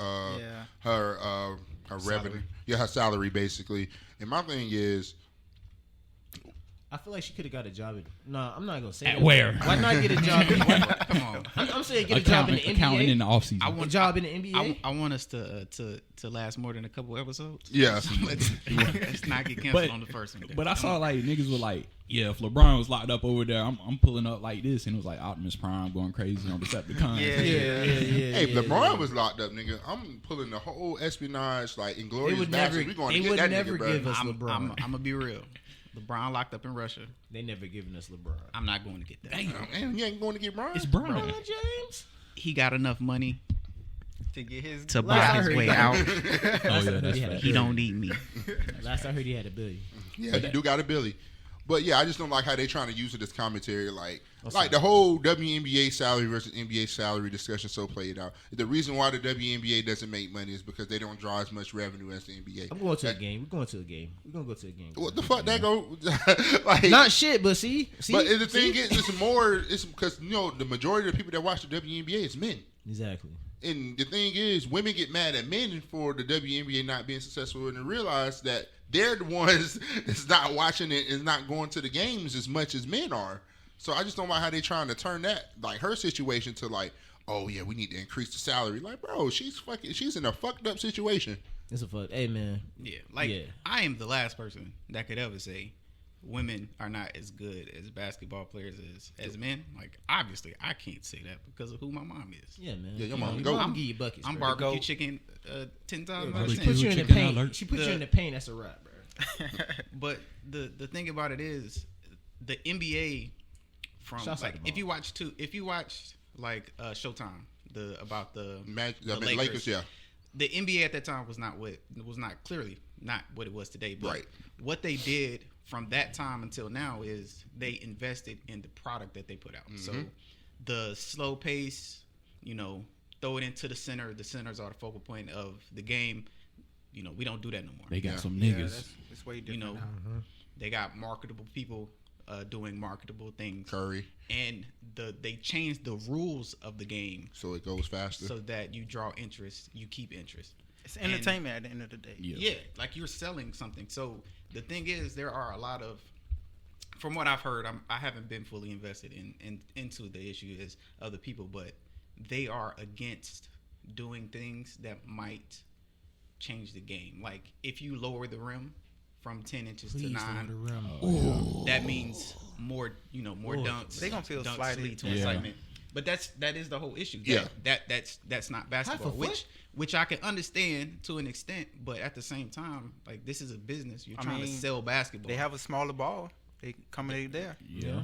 revenue. Yeah, her salary, basically. And my thing is, I feel like she could have got a job. No, I'm not gonna say At that. where? Why not get a job? Come on. I'm saying get a job in the accounting in NBA. the offseason. I A want job in the NBA. I want us to last more than a couple episodes. yeah. Let's not get canceled on the first one. But I saw like niggas were like, yeah, if LeBron was locked up over there, I'm pulling up like this, and it was like Optimus Prime going crazy on Decepticons. Yeah. Hey, LeBron was locked up, nigga. I'm pulling the whole espionage, like, They Inglorious would never. Bastards. We going to They get would that never nigga, bro. give us I'm LeBron. gonna be real. LeBron locked up in Russia. They never given us LeBron. I'm not going to get that. Man, you ain't going to get Brian. It's Brian. LeBron James. He got enough money To get his to Last I buy his heard, way he got- out. Oh yeah, that's He had a fact. He don't need me. Last I heard, he had $1 billion. Yeah, you do got a Billy. But yeah, I just don't like how they trying to use it as commentary. Like the whole WNBA salary versus NBA salary discussion so played out. The reason why the WNBA doesn't make money is because they don't draw as much revenue as the NBA. I'm going to a game. We're going to a game. We're gonna go to a game. What the fuck that go? Like, Not shit, but see. but the thing is, it's more. It's because, you know, the majority of the people that watch the WNBA is men. Exactly. And the thing is, women get mad at men for the WNBA not being successful, and they realize that they're the ones that's not watching it and not going to the games as much as men are. So I just don't like how they trying to turn that, like, her situation to like, oh yeah, we need to increase the salary. Like, bro, she's in a fucked up situation. It's a fuck. Hey, man. Yeah, like Yeah. I am the last person that could ever say women are not as good as basketball players as men. Like, obviously, I can't say that because of who my mom is. Yeah, man. Yeah, your You mom know, go. mom give you buckets. I'm bro. barbecue chicken 10 times out of She 10. puts you in the Chicken paint. alert. She puts you The- in the paint. That's a wrap, bro. But the thing about it is, the NBA from Shouts out like to if you watched like Showtime about the The Lakers, Lakers, yeah. the NBA at that time was not clearly not what it was today. But Right. what they did from that time until now is they invested in the product that they put out. So the slow pace, throw it into the center. The centers are the focal point of the game. We don't do that no more. They got some Yeah, niggas. that's way You different know, now. they got marketable people doing marketable things, Curry, and they changed the rules of the game so it goes faster. so that you draw interest, you keep interest. It's entertainment at the end of the day. Yeah. Yeah, like you're selling something. So the thing is, there are a lot of, from what I've heard, I haven't been fully invested into the issue as other people, but they are against doing things that might change the game. Like if you lower the rim from 10 inches to 9, that means more dunks. They gonna feel dunks slighted. lead to Yeah. excitement. But that is the whole issue. Yeah. That's not basketball, Half a foot? which I can understand to an extent, but at the same time, like this is a business. You're trying to sell basketball. They have a smaller ball. They accommodate there. Yeah.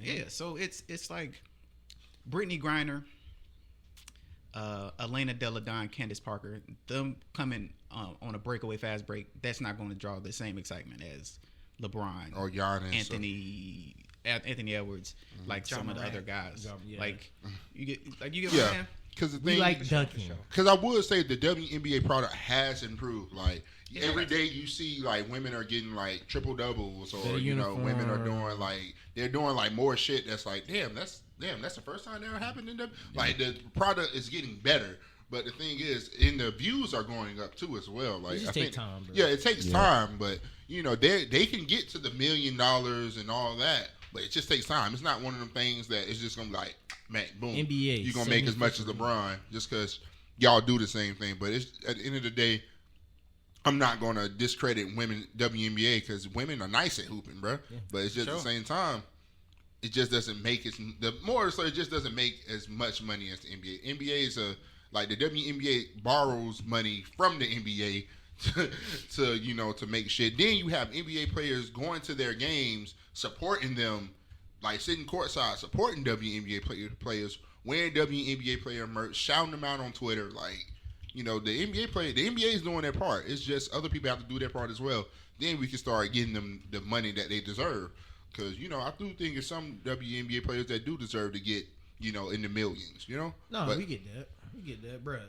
yeah. So it's like Brittany Griner, Elena Deladon, Candace Parker, them coming on a breakaway fast break. That's not going to draw the same excitement as LeBron Or Giannis. Anthony Edwards, like John some of the Morant. other guys. Yeah. Like you get what I'm Yeah. saying? Because the We thing, like dunking. because I would say the WNBA product has improved. Like every day you see like women are getting like triple doubles, or Better women are uniform. doing like they're doing like more shit. That's like damn, that's the first time that ever happened in them. Like the product is getting better. But the thing is, and the views are going up too as well. Like just I take think, time, bro. yeah, it takes time, but they can get to the $1 million and all that, but it just takes time. It's not one of them things that it's just gonna be like, man, boom, NBA, you're gonna make as much as LeBron just because y'all do the same thing. But it's at the end of the day, I'm not gonna discredit women WNBA because women are nice at hooping, bro. But it's just at the same time, it just doesn't make it it just doesn't make as much money as the NBA. NBA is like the WNBA borrows money from the NBA to make shit. Then you have NBA players going to their games, supporting them, like sitting courtside, supporting WNBA players, wearing WNBA player merch, shouting them out on Twitter. Like, the NBA is doing their part. It's just other people have to do their part as well. Then we can start getting them the money that they deserve. Because, I do think there's some WNBA players that do deserve to get, in the millions, No, But- we get that. We get that, bro.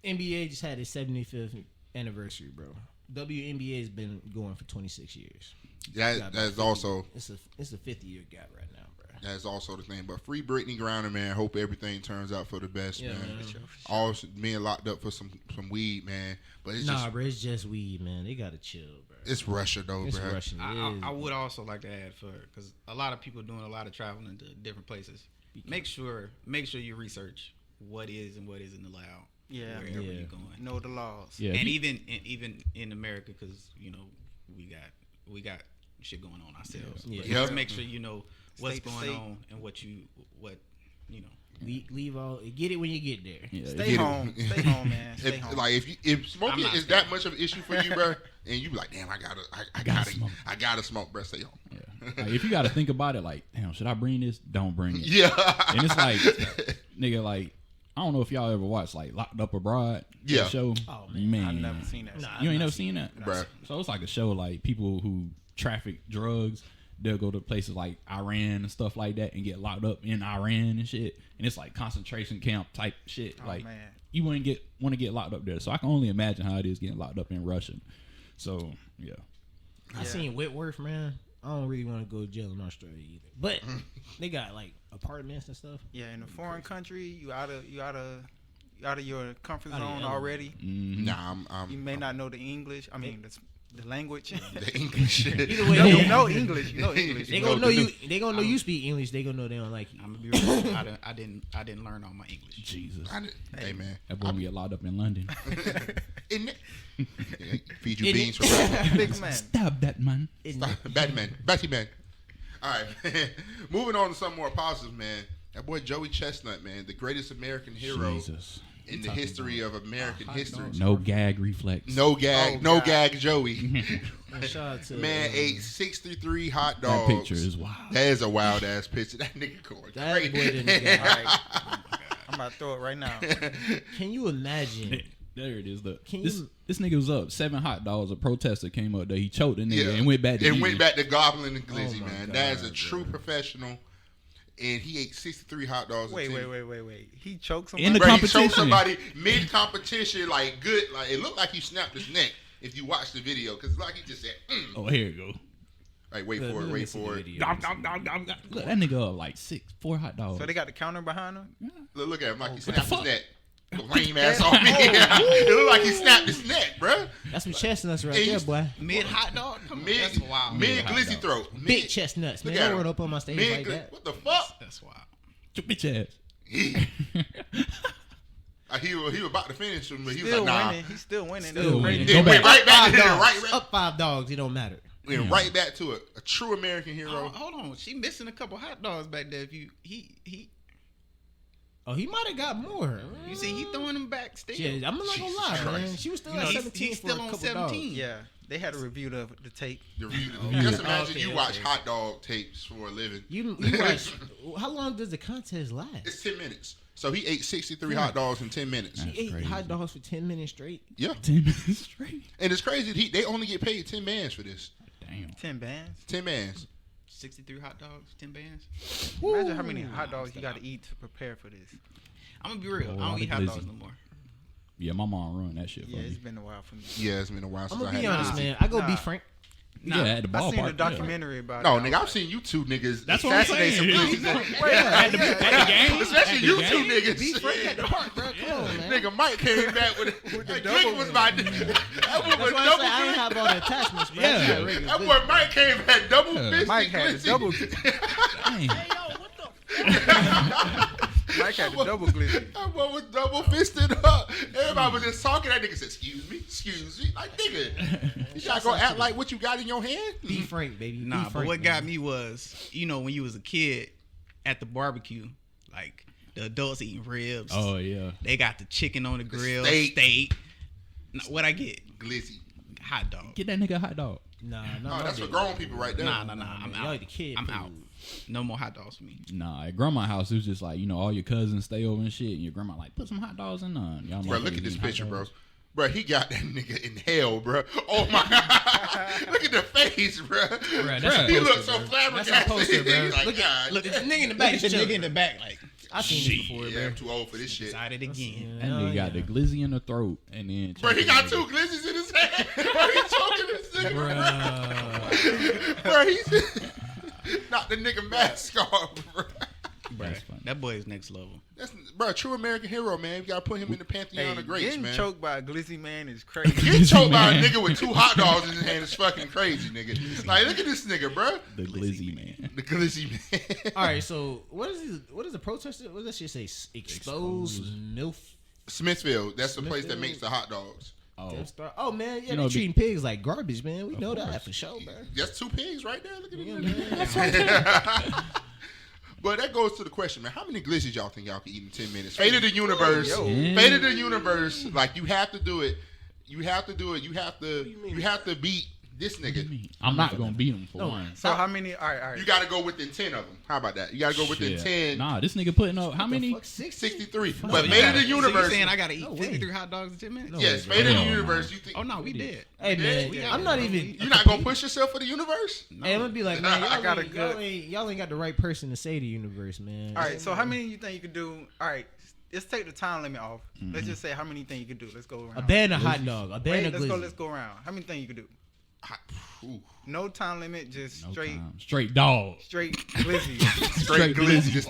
NBA just had its 75th anniversary, bro. WNBA has been going for 26 years. That's also It's a 50-year gap right now, bro. that's also the thing. But free Brittany Griner, man. Hope everything turns out for the best, Yeah, man. man. All being locked up for some weed, man. But it's Nah, bro, it's just weed, man. They gotta chill, bro. it's Russia though, It's bro. Russian. It is. I would also like to add because a lot of people are doing a lot of traveling to different places. Make sure you research what is and what isn't allowed. Yeah. Wherever Yeah. you're going. Know the laws. Yeah. And even in America, because we got shit going on ourselves. Yeah. But Yeah. just make sure you know what's State to going state. on and what. Leave all. Get it when you get there. Yeah, Stay Get it. home. Stay home, man. Stay home. If smoking I'm not is that much of an issue for you, bro, and you be like, damn, I gotta smoke, bro. Stay home. Yeah. Like, if you got to think about it, like, damn, should I bring this? Don't bring it. Yeah, And it's like, nigga, like, I don't know if y'all ever watched like Locked Up Abroad. Yeah. That show. Oh, man, I've never seen that. Nah. You ain't never seen that, Bruh. So it's like a show like people who traffic drugs. They'll go to places like Iran and stuff like that and get locked up in Iran and shit. And it's like concentration camp type shit. Oh, like man. you wouldn't want to get locked up there. So I can only imagine how it is getting locked up in Russia. So yeah. I seen Whitworth, man. I don't really want to go to jail in Australia either. But they got like apartments and stuff. Yeah, in a foreign country, you out of your comfort Outta your zone element. already. nah, You may not know the English. I mean, the language. the English. Either way, you they, know English. You know English. they You gonna know know you. They gonna know you speak English. They gonna know they don't like you. I'm gonna be real. I didn't learn all my English. Jesus. Hey man, That boy get locked up in London. in Feed you It beans is- for breakfast. Big man. Stab that man. Batman. All right. Moving on to some more positive, man. That boy Joey Chesnut, man, the greatest American hero Jesus. in the history of American history. No gag reflex. No gag, Oh, no God. gag Joey. Man, shout out to Man ate 63 hot That dogs. picture is wild. That is a wild ass picture. That nigga going that crazy. boy didn't get All right. I'm about to throw it right now. Can you imagine? There it is. Look, Can this you- this nigga was up 7 hot dogs. A protester came up there. He choked the nigga Yeah. and went back to eating. went back to gobbling and glizzy, Oh my man. God, That is a bro. true professional. And he ate 63 hot dogs. Wait. He choked somebody. In the Bro, he competition. choked somebody mid competition, like good. Like it looked like he snapped his neck. If you watch the video, because like he just said, Oh, here you go. Like wait Let for it, me wait see for the it. video. Look, that nigga up like 4 hot dogs. So they got the counter behind him. Look at him like he the snapped his fuck? neck. Lame ass on me. It looked like he snapped his neck, bro. That's some chestnuts right Hey, there, you- boy. Mid hot dog. Come on, that's Mid, wild. mid hot glizzy dog. throat. Big Mid, chestnuts, man. look at Don't him. run up on my stage mid like gli- that. What the fuck? That's wild. Your bitch ass. He was about to finish him, but he was Still like, nah. winning. He's still winning. Still That's winning. crazy. Then Go went back. right back to Dogs. right, Up 5 dogs. It don't matter. went right back to it. A true American hero. Hold on, she missing a couple hot dogs back there. If he Oh, he might have got more. you see, he throwing them back still. Yeah, I'm not gonna Jesus lie, man. Christ. She was still You know, at he's 17 still for a on couple 17. dogs. Yeah, they had a review the tape. Just imagine Okay, you watch okay. hot dog tapes for a living. You watch. How long does the contest last? It's 10 minutes. So he ate 63 hot dogs in 10 minutes. She That's ate crazy. hot dogs for 10 minutes straight. Yeah. 10 minutes straight. And it's crazy. They only get paid 10 bands for this. Damn. 10 bands. 10 bands. 63 hot dogs, 10 bands. Imagine how many hot dogs you got to eat to prepare for this. I'm gonna be real. Oh, I don't the eat hot glizzy. dogs no more. Yeah, my mom ruined that shit for Yeah, it's me. been a while for me. Yeah, it's been a while I'm since I gonna had be honest, glizzy. man. I go Nah. be frank. Yeah, at the I ballpark. seen a yeah. documentary about No, it. nigga, I've seen you two niggas That's what I'm assassinate some saying. glizzies. At the game. Especially At the you game. two niggas. Be frank at the park, bro. Come on, man. Nigga, Mike came back with the that double drink was my that one That's was why I double say I don't fist. have all the attachments, bro. Yeah. I got regular That glizzy. boy Mike came back double Yeah. fisted. Mike had the double. Dang. Mike had the double glizzy. That boy was double fisted up. Everybody was just talking. That nigga said, excuse me. Like, nigga, you gotta go act like what you got in your hand? Be frank, baby. Be Nah, frank, but what man. got me was, you know, when you was a kid at the barbecue, like the adults eating ribs. Oh, yeah. They got the chicken on the grill, steak. steak. Nah, what I get? Glizzy. Hot dog. Get that nigga a hot dog. Nah, Oh, that's for grown people right there. Nah, I'm Y'all out. the kid I'm food. out. No more hot dogs for me. Nah, at grandma's house, it was just like, you know, all your cousins stay over and shit, and your grandma like, put some hot dogs in none. Y'all Bro, motherfuckers look at this eating hot picture, bro. dogs. Bro, he got that nigga in hell, bro. Oh my god. Look at the face, bro. Bruh, that's a He poster, looks so bro. flabbergasted. That's a poster, bro. He's like, Look God, Look, the nigga in the back. Look at the is nigga in chilling. the back, like, I've seen this before, yeah, bro. I'm too old for this shit. tried it again. That nigga got the glizzy in the throat, and then... Bro, he got 2 glizzies in his hand. Bro, he choking this nigga, bro. Bro, he's knocked the nigga mask off, bro. That's funny. That boy is next level. That's, bro, true American hero, man. You gotta put him in the pantheon Hey, of greats, getting man. choked by a glizzy man is crazy. Getting choked by a Man. nigga with 2 hot dogs in his hand is fucking crazy, nigga. Like, look at this nigga, bro. The glizzy man. The glizzy man. All right, so what is the protester? What does that shit say? Exposed MILF. Smithfield, that's the place that Smithfield. makes the hot dogs. Oh, Death Star. Oh man, yeah, You know, they be- treating pigs like garbage, man. We know course. that for sure, bro. That's 2 pigs right there. Look at Yeah, this man. nigga. But that goes to the question, man. How many glizzies y'all think y'all can eat in 10 minutes? Fate of the universe. Yo. Fate of the universe. Like, you have to do it. You have to do it. You have to beat this nigga. I'm not gonna beat him for one. So how many? All right. You got to go within 10 of them. How about that? You got to go within Shit. 10. Nah, this nigga putting up how many? 63. Fuck. But So Fate of the So you universe. saying I gotta eat No way. 53 hot dogs in 10 minutes? No. Yes, way, Fate of the Hell no. universe. You think? Oh no, we did. Hey man, we I'm got not it. even. You're not gonna push yourself for the universe? No. Hey, I'm gonna be like, man, I y'all, got a ain't, good- y'all ain't got the right person to say the universe, man. All right. So how many you think you could do? All right. Let's take the time limit off. Mm-hmm. Let's just say how many you think you could do. Let's go around. A band of hot dog, a band Wait, of glizzy. let's go around. How many things you could do? Ooh. No time limit. Just No straight time. Straight dog. glizzy. Straight Straight glizzy. glizzy. Just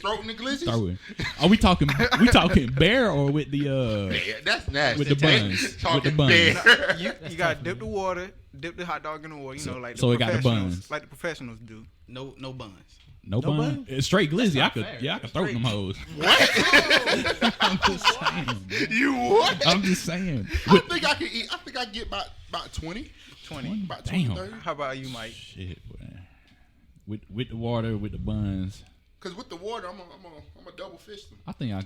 throating the glizzies? Throw it. Are we talking? We talking bear or with the Yeah, that's nasty. With the buns. With the Talking buns. bear. You got to dip the water, dip the hot dog in the water. You know, like so it got the professionals- buns. like the professionals do. No buns. No bun. It's straight glizzy. I could throw them hoes. What? I'm just saying. You what? I'm just saying. I think I can eat. I think I can get about 20. 20. About 20, Damn. 30. How about you, Mike? Shit, man. With the water, with the buns. Because with the water, I'm a double fist them. I think I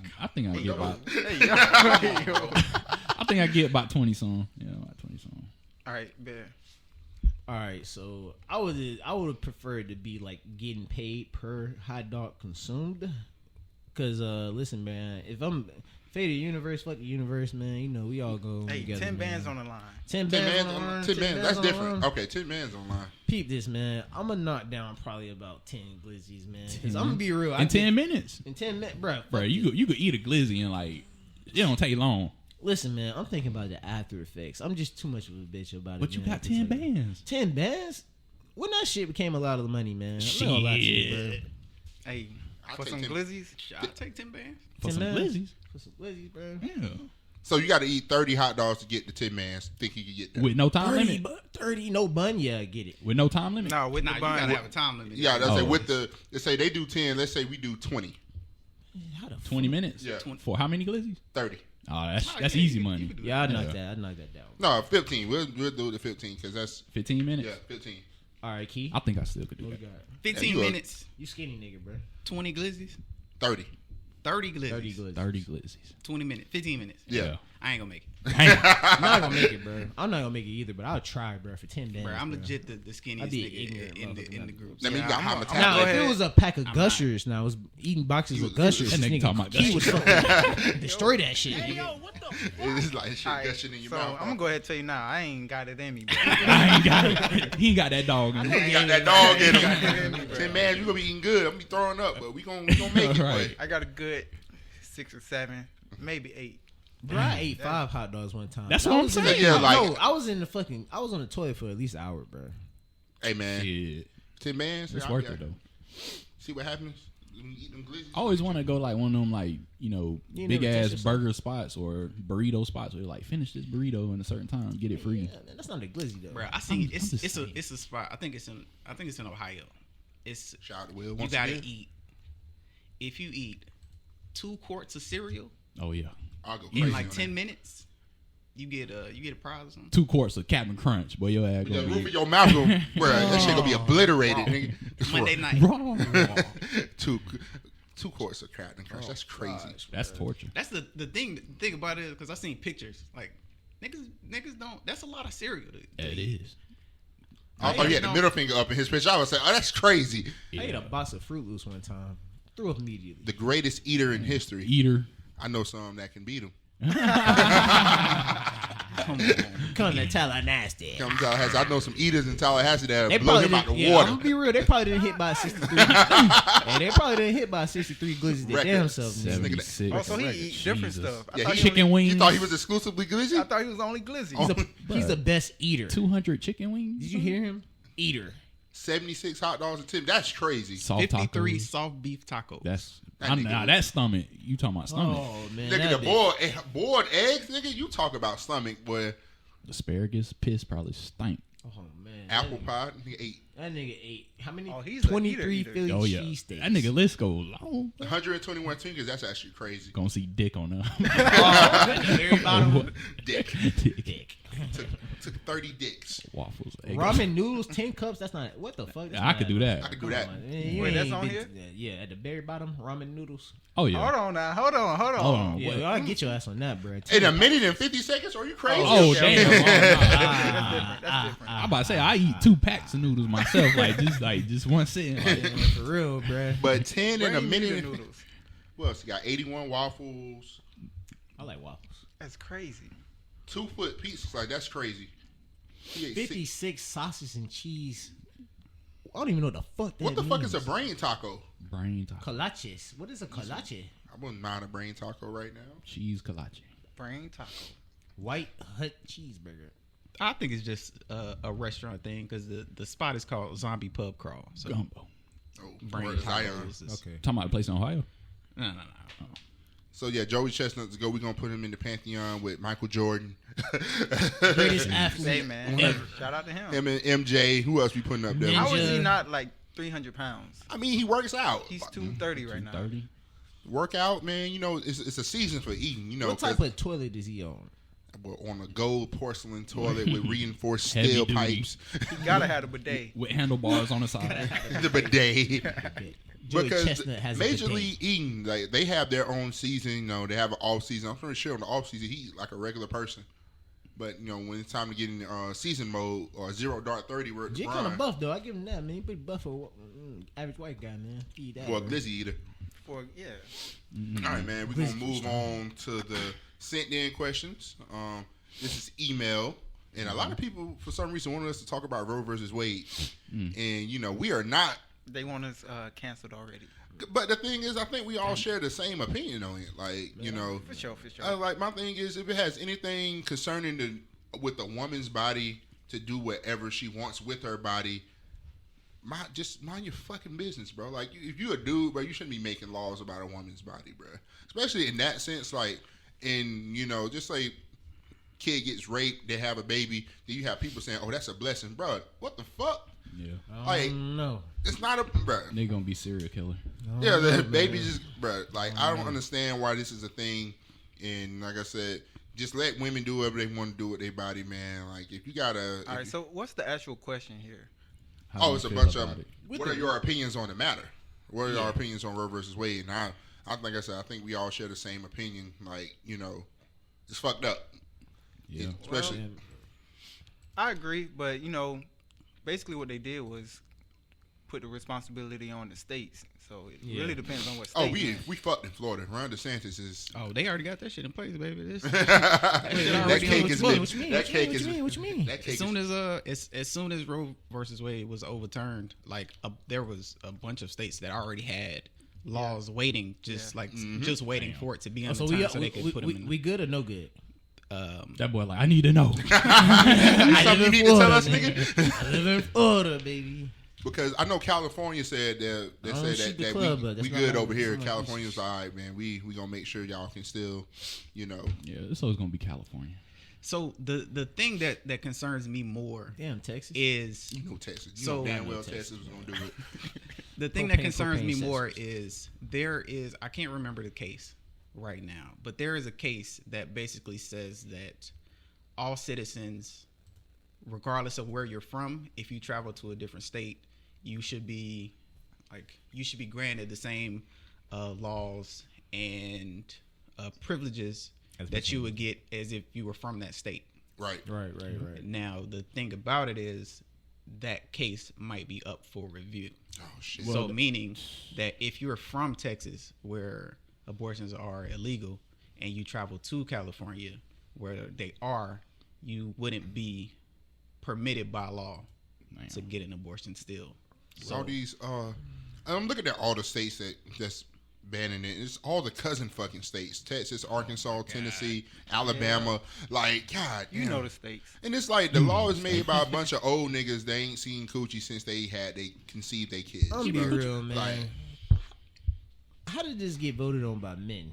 get about. Hey, yo. I think I get about 20 some. Yeah, about 20 some. All right, bear. All right, so I would have preferred to be like getting paid per hot dog consumed. Cause listen, man, if I'm fate of the universe, fuck the universe, man. You know we all go Hey, together. 10 bands man. on the line. 10 10 bands bands on the line. 10 bands. That's on the different. line. Okay, 10 bands online. Peep this, man. I'm gonna knock down probably about 10 glizzies, man. Cause I'm gonna be real. In 10 minutes. In 10 minutes, bro. Bro, you could eat a glizzy in like, it don't take long. Listen, man. I'm thinking about the after effects. I'm just too much of a bitch about it. But you man, got 'cause, 10 like, bands. 10 bands? When that shit became a lot of money, man. I'm not gonna lie to you, bro. Hey, I'll for take some 10. glizzies, I'll take 10 bands. For 10 some bands? glizzies. For some glizzies, bro. Yeah. So you got to eat 30 hot dogs to get the 10 bands. Think you can get that? With no time 30, limit. 30, no bun, yeah, get it. With no time limit. no, with Nah, the you bun. gotta have a time limit. Yeah, that's Oh. say with the. Let's say they do 10. Let's say we do 20, How the 20 minutes. Yeah. For how many glizzies? 30. Oh, that's Nah, that's yeah, easy you money. can do Yeah, I'd knock Yeah. that. I'd knock that down. No, 15. We'll do the 15 because that's 15 minutes. 15. All right, Key. I think I still could do What that. you got? 15 Yeah, you minutes, You skinny nigga, bro. 20 glizzies, 30. 30 glizzies, 30 glizzies. 30 glizzies. 20 minutes, 15 minutes. Yeah. I ain't gonna make it. Damn. I'm not gonna make it, bro. I'm not gonna make it either, but I'll try, bro, for 10 bands. Bro, I'm bro. legit the skinniest I'd be nigga ignorant in the motherfucker. group. That means you got high Now, metabolism. if it was a pack of Gushers, now I was eating boxes of Gushers. That This nigga talking about Key would fucking destroy that shit. Hey, nigga. yo, what the? It's like shit All right, gushing in your so mouth. I'm gonna go ahead and tell you now. I ain't got it in me, bro. I ain't got it. He ain't got that dog in You him. ain't got that dog in got that in me, him. bro. 10 man, you gonna be eating good. I'm gonna be throwing up, but we gonna make it. Right. Boy. I got a good 6 or 7, maybe 8. Bro, I ate 5 hot dogs one time. That's I what I'm was in saying. the- Yeah, like- no, I was on the toilet for at least an hour, bro. Hey man, Shit. 10 man. It's worth it though. See what happens when you eat them glizzies. I always want to go like one of them like, You big never ass touched yourself? burger spots or burrito spots where you're like finish this burrito in a certain time, get it free. Yeah, man, that's not a glizzy though. Bro, I seen I'm just it's saying. a spot. I think it's in Ohio. It's Shout out to Will you once gotta again. eat. If you eat 2 quarts of cereal Oh yeah. I'll go in crazy like on 10 that. minutes, you get a prize or something. 2 quarts of Captain Crunch, boy, your ass The gonna roof of be your mouth, bro. That shit gonna be obliterated. Nigga. Monday night. raw. two quarts of Captain Crunch. That's crazy. That's torture. That's the thing about it, because I seen pictures like niggas don't. That's a lot of cereal. Yeah, it is. Oh yeah, the middle finger up in his picture. I was saying, oh, that's crazy. I ate a box of Fruit Loops one time. Threw up immediately. The greatest eater in history. Eater. I know some that can beat him. Come to Tallahassee. Come to Tallahassee. I know some eaters in Tallahassee that They blow probably him out the didn't, yeah, water. I'm gonna be real. They probably didn't hit by 63. And they probably didn't hit by 63 glizzies. They Record. damn self. nigga. 76. Also, he eat different Jesus. stuff. I Yeah, thought he- he Chicken only- wings. You thought he was exclusively glizzy? I thought he was only glizzy. He's the best eater. 200 chicken wings. Did you hear him? Eater. 76 hot dogs and 10. That's crazy. Soft 53 tacos. soft beef tacos. That's That I'm nigga nah, was- that stomach. You talking about stomach? Oh man, Nigga, that the bitch. boiled eggs, nigga. You talk about stomach, boy. Asparagus, piss probably stank. Oh man, Apple pie, nigga ate That nigga ate how many? Oh, he's a 23 eater. Philly Oh yeah, cheesesteaks. that nigga list go long. 121 fingers. That's actually crazy. Gonna see dick on them. At the very bottom. Dick. Dick. Took 30 dicks. Waffles. egg. Ramen noodles, 10 cups. That's not what the fuck. That's I could do that. I could do that. Wait, that's on here? Yeah, at the very bottom, ramen noodles. Oh yeah. Hold on now. Hold on. Hold on. Yeah, What? I'll get your ass on that, bro. In a minute and 50 seconds? Are you crazy? Oh okay, damn! okay. Oh, That's different. I'm about to say I eat 2 packs of noodles myself, just one sitting. Like, Yeah, for real, bro. But 10 in Bring a me minute. the and- noodles. What else? You got 81 waffles, I like waffles. That's crazy. 2-foot pizzas. Like, that's crazy. He ate 56 sausage and cheese. I don't even know what the fuck that What the fuck means. is a brain taco? brain taco, Kolaches. What is a kolache? I wouldn't mind a brain taco right now. cheese kolache. Brain taco. White hut cheeseburger. I think it's just a restaurant thing, because the spot is called Zombie Pub Crawl. So Gumbo. Oh, brain word is Zion. tacos is Talking about a place in Ohio. no. So yeah, Joey Chestnut to go. We're gonna put him in the pantheon with Michael Jordan, Greatest athlete. Hey man. ever. Shout out to him. him and MJ. Who else we putting up there? Ninja. How is he not like 300 pounds. I mean, he works out. He's 230 right now. 30. Workout, man. You know, it's a season for eating. You know, What type of toilet is he on? on a gold porcelain toilet with reinforced Heavy steel duty. pipes. He gotta have a bidet. With handlebars on the side. The bidet. Joey Because Chesnut has Major a bidet. League Eating, like they have their own season. You know, they have an off season. I'm pretty sure on the off season he eat like a regular person. But you know, when it's time to get in season mode or 0 dark 30, where it's Jay kind of buff though. I give him that, man. He pretty buff for average white guy, man. He eat that. well, man. Glizzy eater. For yeah. All right, man. We're gonna move on to the sent in questions. This is email, and a lot of people for some reason wanted us to talk about Roe versus Wade, and you know we are not. They want us canceled already. But the thing is, I think we all share the same opinion on it. Like you know, For sure. like my thing is, if it has anything concerning with a woman's body to do whatever she wants with her body, just mind your fucking business, bro. Like if you're a dude, bro, you shouldn't be making laws about a woman's body, bro. Especially in that sense, like in you know, just like kid gets raped, they have a baby, then you have people saying, "Oh, that's a blessing, bro." What the fuck? Yeah. Like no. it's not a bro. They gonna be serial killer. Yeah, the baby just, bro. Like, I don't understand why this is a thing. And like I said, just let women do whatever they want to do with their body, man. Like, if you gotta. All right. So what's the actual question here? How do you It's a feel bunch about of. it? What are your opinions on the matter? What are your opinions on Roe versus Wade? And like I said, I think we all share the same opinion. Like, you know, it's fucked up. Yeah. Especially. I agree, but you know, basically what they did was put the responsibility on the states. So it really depends on what state. Oh, we fucked in Florida. Ron DeSantis is. Oh, they already got that shit in place, baby. This that cake is big. What you mean? That cake is. What you mean? That cake as soon as soon as Roe versus Wade was overturned, like there was a bunch of states that already had laws waiting, just just waiting for it to be So overturned so they could put them in. we good or no good? That boy like, I need to know. Something you need to tell us, nigga. I live in Florida, baby. Because I know California said they don't said shoot the that club, but we that's not good how- over here. that's not how- California's all right, man. We gonna make sure y'all can still, you know. Yeah, this always gonna be California. So the thing that concerns me more Damn, Texas. is You know Texas. You So- know damn I know well Texas. Texas was gonna do it. the thing that Propane, concerns me propane more sensors. is there is I can't remember the case right now, but there is a case that basically says that all citizens, regardless of where you're from, if you travel to a different state, you should be granted the same laws and privileges that you would get as if you were from that state. Right. Right. Now the thing about it is that case might be up for review. Oh shit. So meaning that if you're from Texas where abortions are illegal and you travel to California where they are, you wouldn't be permitted by law to get an abortion still. All these I'm looking at all the states that's banning it. It's all the cousin fucking states. Texas, Arkansas, Tennessee, Alabama. Like, God, You know the states. And it's like the law is made by a bunch of old niggas. They ain't seen coochie since they conceived their kids. I'm gonna be bro. real, man. Like, How did this get voted on by men?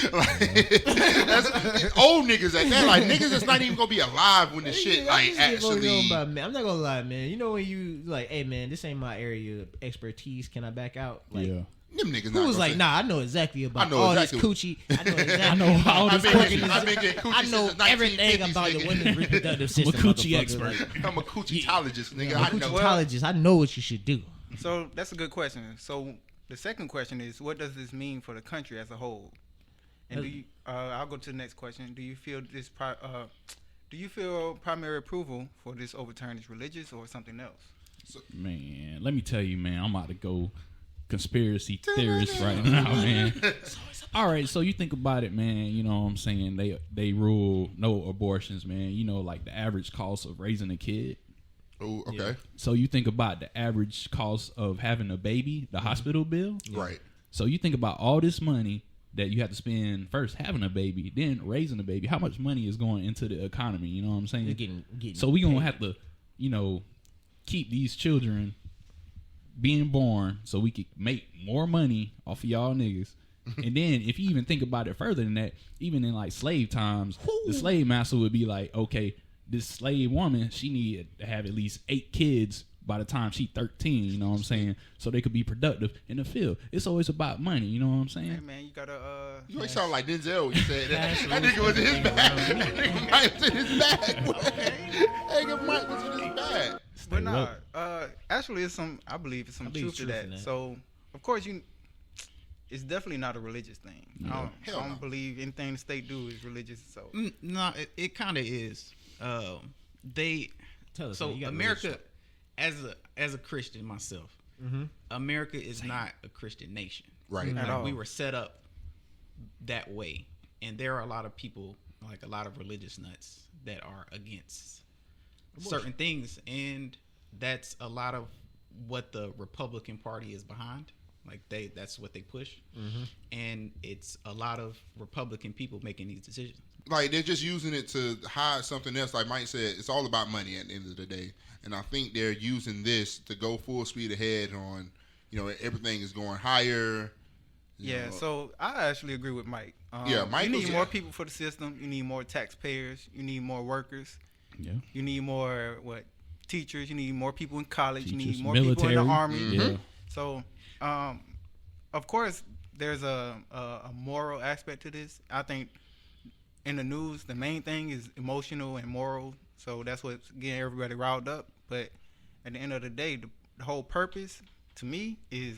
that's old niggas at that. Like niggas that's not even gonna be alive when the shit How like did this get voted actually. on by men? I'm not gonna lie, man. You know when you like, hey man, this ain't my area of expertise. Can I back out? Like, Yeah. Them niggas who not was gonna like, say- nah, I know exactly about I know all exactly- this coochie. I know exactly. I know how about this this fucking- fucking- I've been getting coochie I know since the everything 1950s, about the nigga. women's reproductive system. coochie motherfucker. expert. Like, I'm a coochie-tologist, nigga. I'm a I know. coochie-tologist. I know what you should do. So that's a good question. So the second question is, what does this mean for the country as a whole? And do you, I'll go to the next question. Do you feel do you feel primary approval for this overturn is religious or something else? Man, let me tell you, man, I'm about to go conspiracy theorist right now, man. All right, so you think about it, man. You know what I'm saying? They rule no abortions, man. You know, like the average cost of raising a kid. Oh, okay. So you think about the average cost of having a baby, the hospital bill. Right. So you think about all this money that you have to spend first having a baby, then raising a baby. How much money is going into the economy? You know what I'm saying? You're getting So we gonna have to, you know, keep these children being born so we could make more money off of y'all niggas. And then if you even think about it further than that, even in like slave times, the slave master would be like, okay, this slave woman, she need to have at least 8 kids by the time she 13, you know what I'm saying? So they could be productive in the field. It's always about money, you know what I'm saying? Hey man, you gotta You always sound like Denzel when you said that. That nigga was in his bag. That nigga Mike was in his bag. That nigga Mike was in his bag. But nah, actually, I believe it's some truth to that. So, of course, it's definitely not a religious thing. Yeah. I don't believe anything the state do is religious. So, No, it kind of is. Tell us, So man, you got America, as a Christian myself, America is not a Christian nation. Right. At all. We were set up that way, and there are a lot of people, like a lot of religious nuts, that are against certain things, and that's a lot of what the Republican Party is behind. Like that's what they push, and it's a lot of Republican people making these decisions. Like they're just using it to hide something else. Like Mike said, it's all about money at the end of the day. And I think they're using this to go full speed ahead on, everything is going higher. you know. So I actually agree with Mike. Mike you was- need more people for the system. You need more taxpayers. You need more workers. Yeah. You need more teachers. You need more people in college. You Teachers, need more people in the military. army. Yeah. So, of course, there's a moral aspect to this. I think in the news, the main thing is emotional and moral. So that's what's getting everybody riled up. But at the end of the day, the whole purpose to me is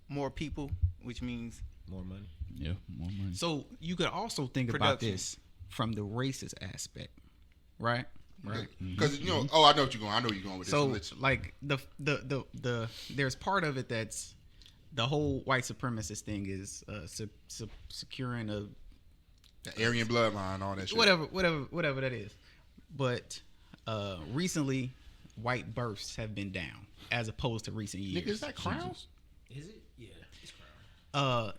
more people, which means more money. Yeah. More money. So you could also think about Production. this from the racist aspect, right? Right. Because I know what you're going. I know you're going with this. So Let's- like the there's part of it that's the whole white supremacist thing is securing a the Aryan bloodline, all that shit. whatever that is. But recently, white births have been down as opposed to recent years. Nigga, is that Crown? Is it? Yeah, it's Crown.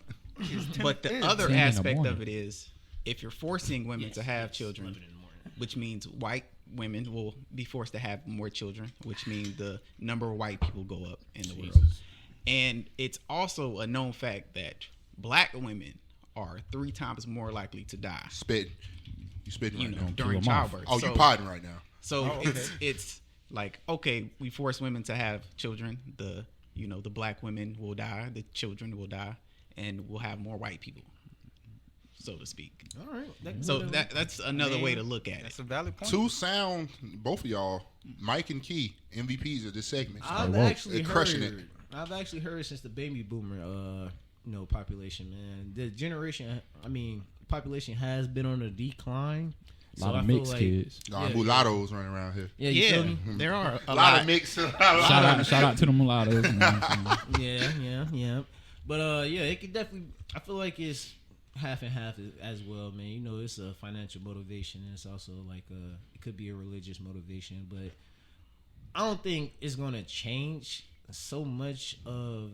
But the other 10 in the aspect morning. of it is if you're forcing women to have children, 11 in the morning. which means white women will be forced to have more children, which means the number of white people go up in the world. And it's also a known fact that black women are 3 times more likely to die, Spitting. You spitting right now. during kill 'em off. childbirth. Oh, you potting right now. So it's like, okay, we force women to have children. The black women will die, the children will die, and we'll have more white people, so to speak. All right. So that's another way to look at it. that's a valid point. Two sound, both of y'all, Mike and Key, MVPs of this segment. I've woke. actually They're heard. crushing it. I've actually heard since the baby boomer, population, man. The generation, population has been on a decline. A lot I of feel mixed like- kids. Nah, Yeah, mulattoes running around here. Yeah, you feel Yeah, me? there are a A lot lot. of mix. Shout out to the mulattoes. You know what I'm saying? Yeah. But it could definitely. I feel like it's half and half as well, man. It's a financial motivation. And it's also like it could be a religious motivation, but I don't think it's gonna change so much of.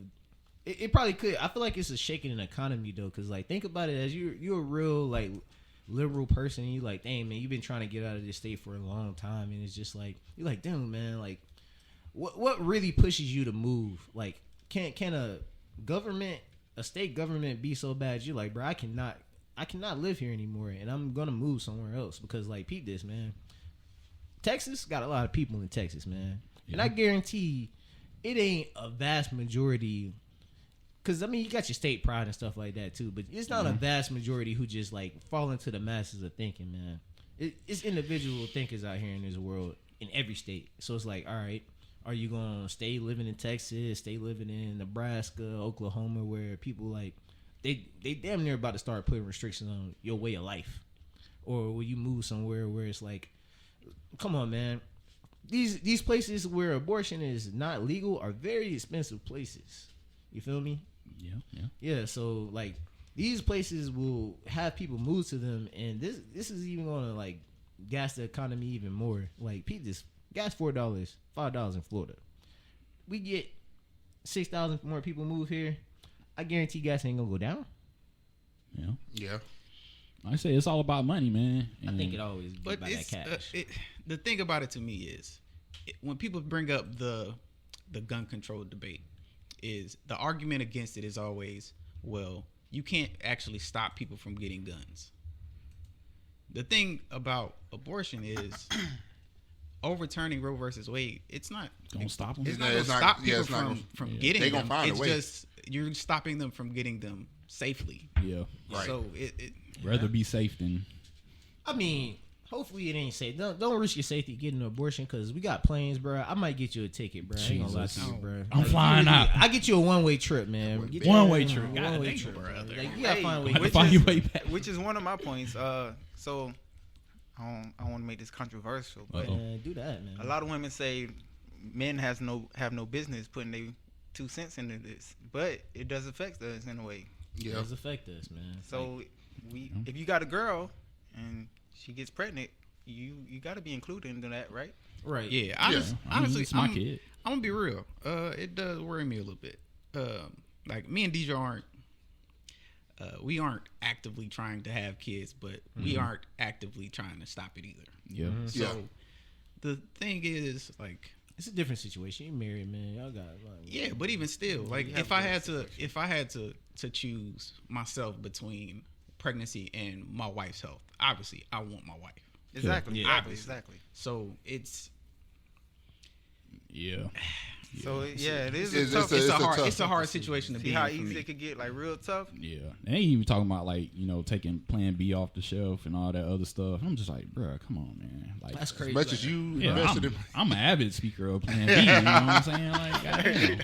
It probably could. I feel like it's a shaking an economy though, because like think about it as you're a real like liberal person. And you like, dang man, you've been trying to get out of this state for a long time, and it's just like you're like, damn man, like what really pushes you to move? Like, can a state government be so bad? You're like, bro, I cannot live here anymore, and I'm gonna move somewhere else because like, peep this, man. Texas got a lot of people in Texas, man, and I guarantee it ain't a vast majority. Because, you got your state pride and stuff like that, too. But it's not a vast majority who just, like, fall into the masses of thinking, man. It's individual thinkers out here in this world, in every state. So it's like, all right, are you going to stay living in Texas, stay living in Nebraska, Oklahoma, where people, like, they damn near about to start putting restrictions on your way of life? Or will you move somewhere where it's like, come on, man. These places where abortion is not legal are very expensive places. You feel me? Yeah, so like these places will have people move to them, and this is even gonna like gas the economy even more. Like, this gas $4, $5 in Florida. We get 6,000 more people move here. I guarantee gas ain't gonna go down. Yeah. I say it's all about money, man. I think it always get But by that it's cash. the thing about it to me is when people bring up the gun control debate, is the argument against it is always, well, you can't actually stop people from getting guns. The thing about abortion is overturning Roe versus Wade, it's not Don't stop them. It's Yeah, not going it's to not- stop yeah, people it's not from gonna- getting They them. gonna find a It's way. just you're stopping them from getting them safely. Yeah. Right. So it Rather be safe than. I mean, hopefully it ain't safe. Don't risk your safety getting an abortion because we got planes, bro. I might get you a ticket, bro. I ain't gonna lie to you, Jesus. bro. I'm flying out. I get you a one-way trip, man. Get you One-way a trip. God One-way damn, trip, bro. bro. Like, you gotta find a way. Have to Which find is- your way back. Which is one of my points. So I don't want to make this controversial, but Uh-oh. Man, do that, man. a lot of women say men have no business putting their 2 cents into this, but it does affect us in a way. It Yeah. does affect us, man. So if you got a girl and she gets pregnant, you got to be included in that, right? Right. yeah. I mean, Honestly, it's my kid. I'm gonna be real. It does worry me a little bit. Like me and DJ aren't. We aren't actively trying to have kids, but we aren't actively trying to stop it either. Yeah. So Yeah. the thing is, like, It's a different situation. You married, man. Y'all got yeah, but even still, like, You have if I those had to choose myself between pregnancy and my wife's health, obviously I want my wife. Exactly. Yeah. Exactly. Exactly. So it's Yeah. So yeah, it is It's- a tough. it's a hard tough- hard situation to See be how in for easy me. it could get, like real tough. Yeah. They ain't even talking about like, taking Plan B off the shelf and all that other stuff. I'm just like, bruh, come on, man. Like, That's crazy. As much as you yeah, invested in. I'm an avid speaker of Plan B. You know what I'm saying? Like, goddamn.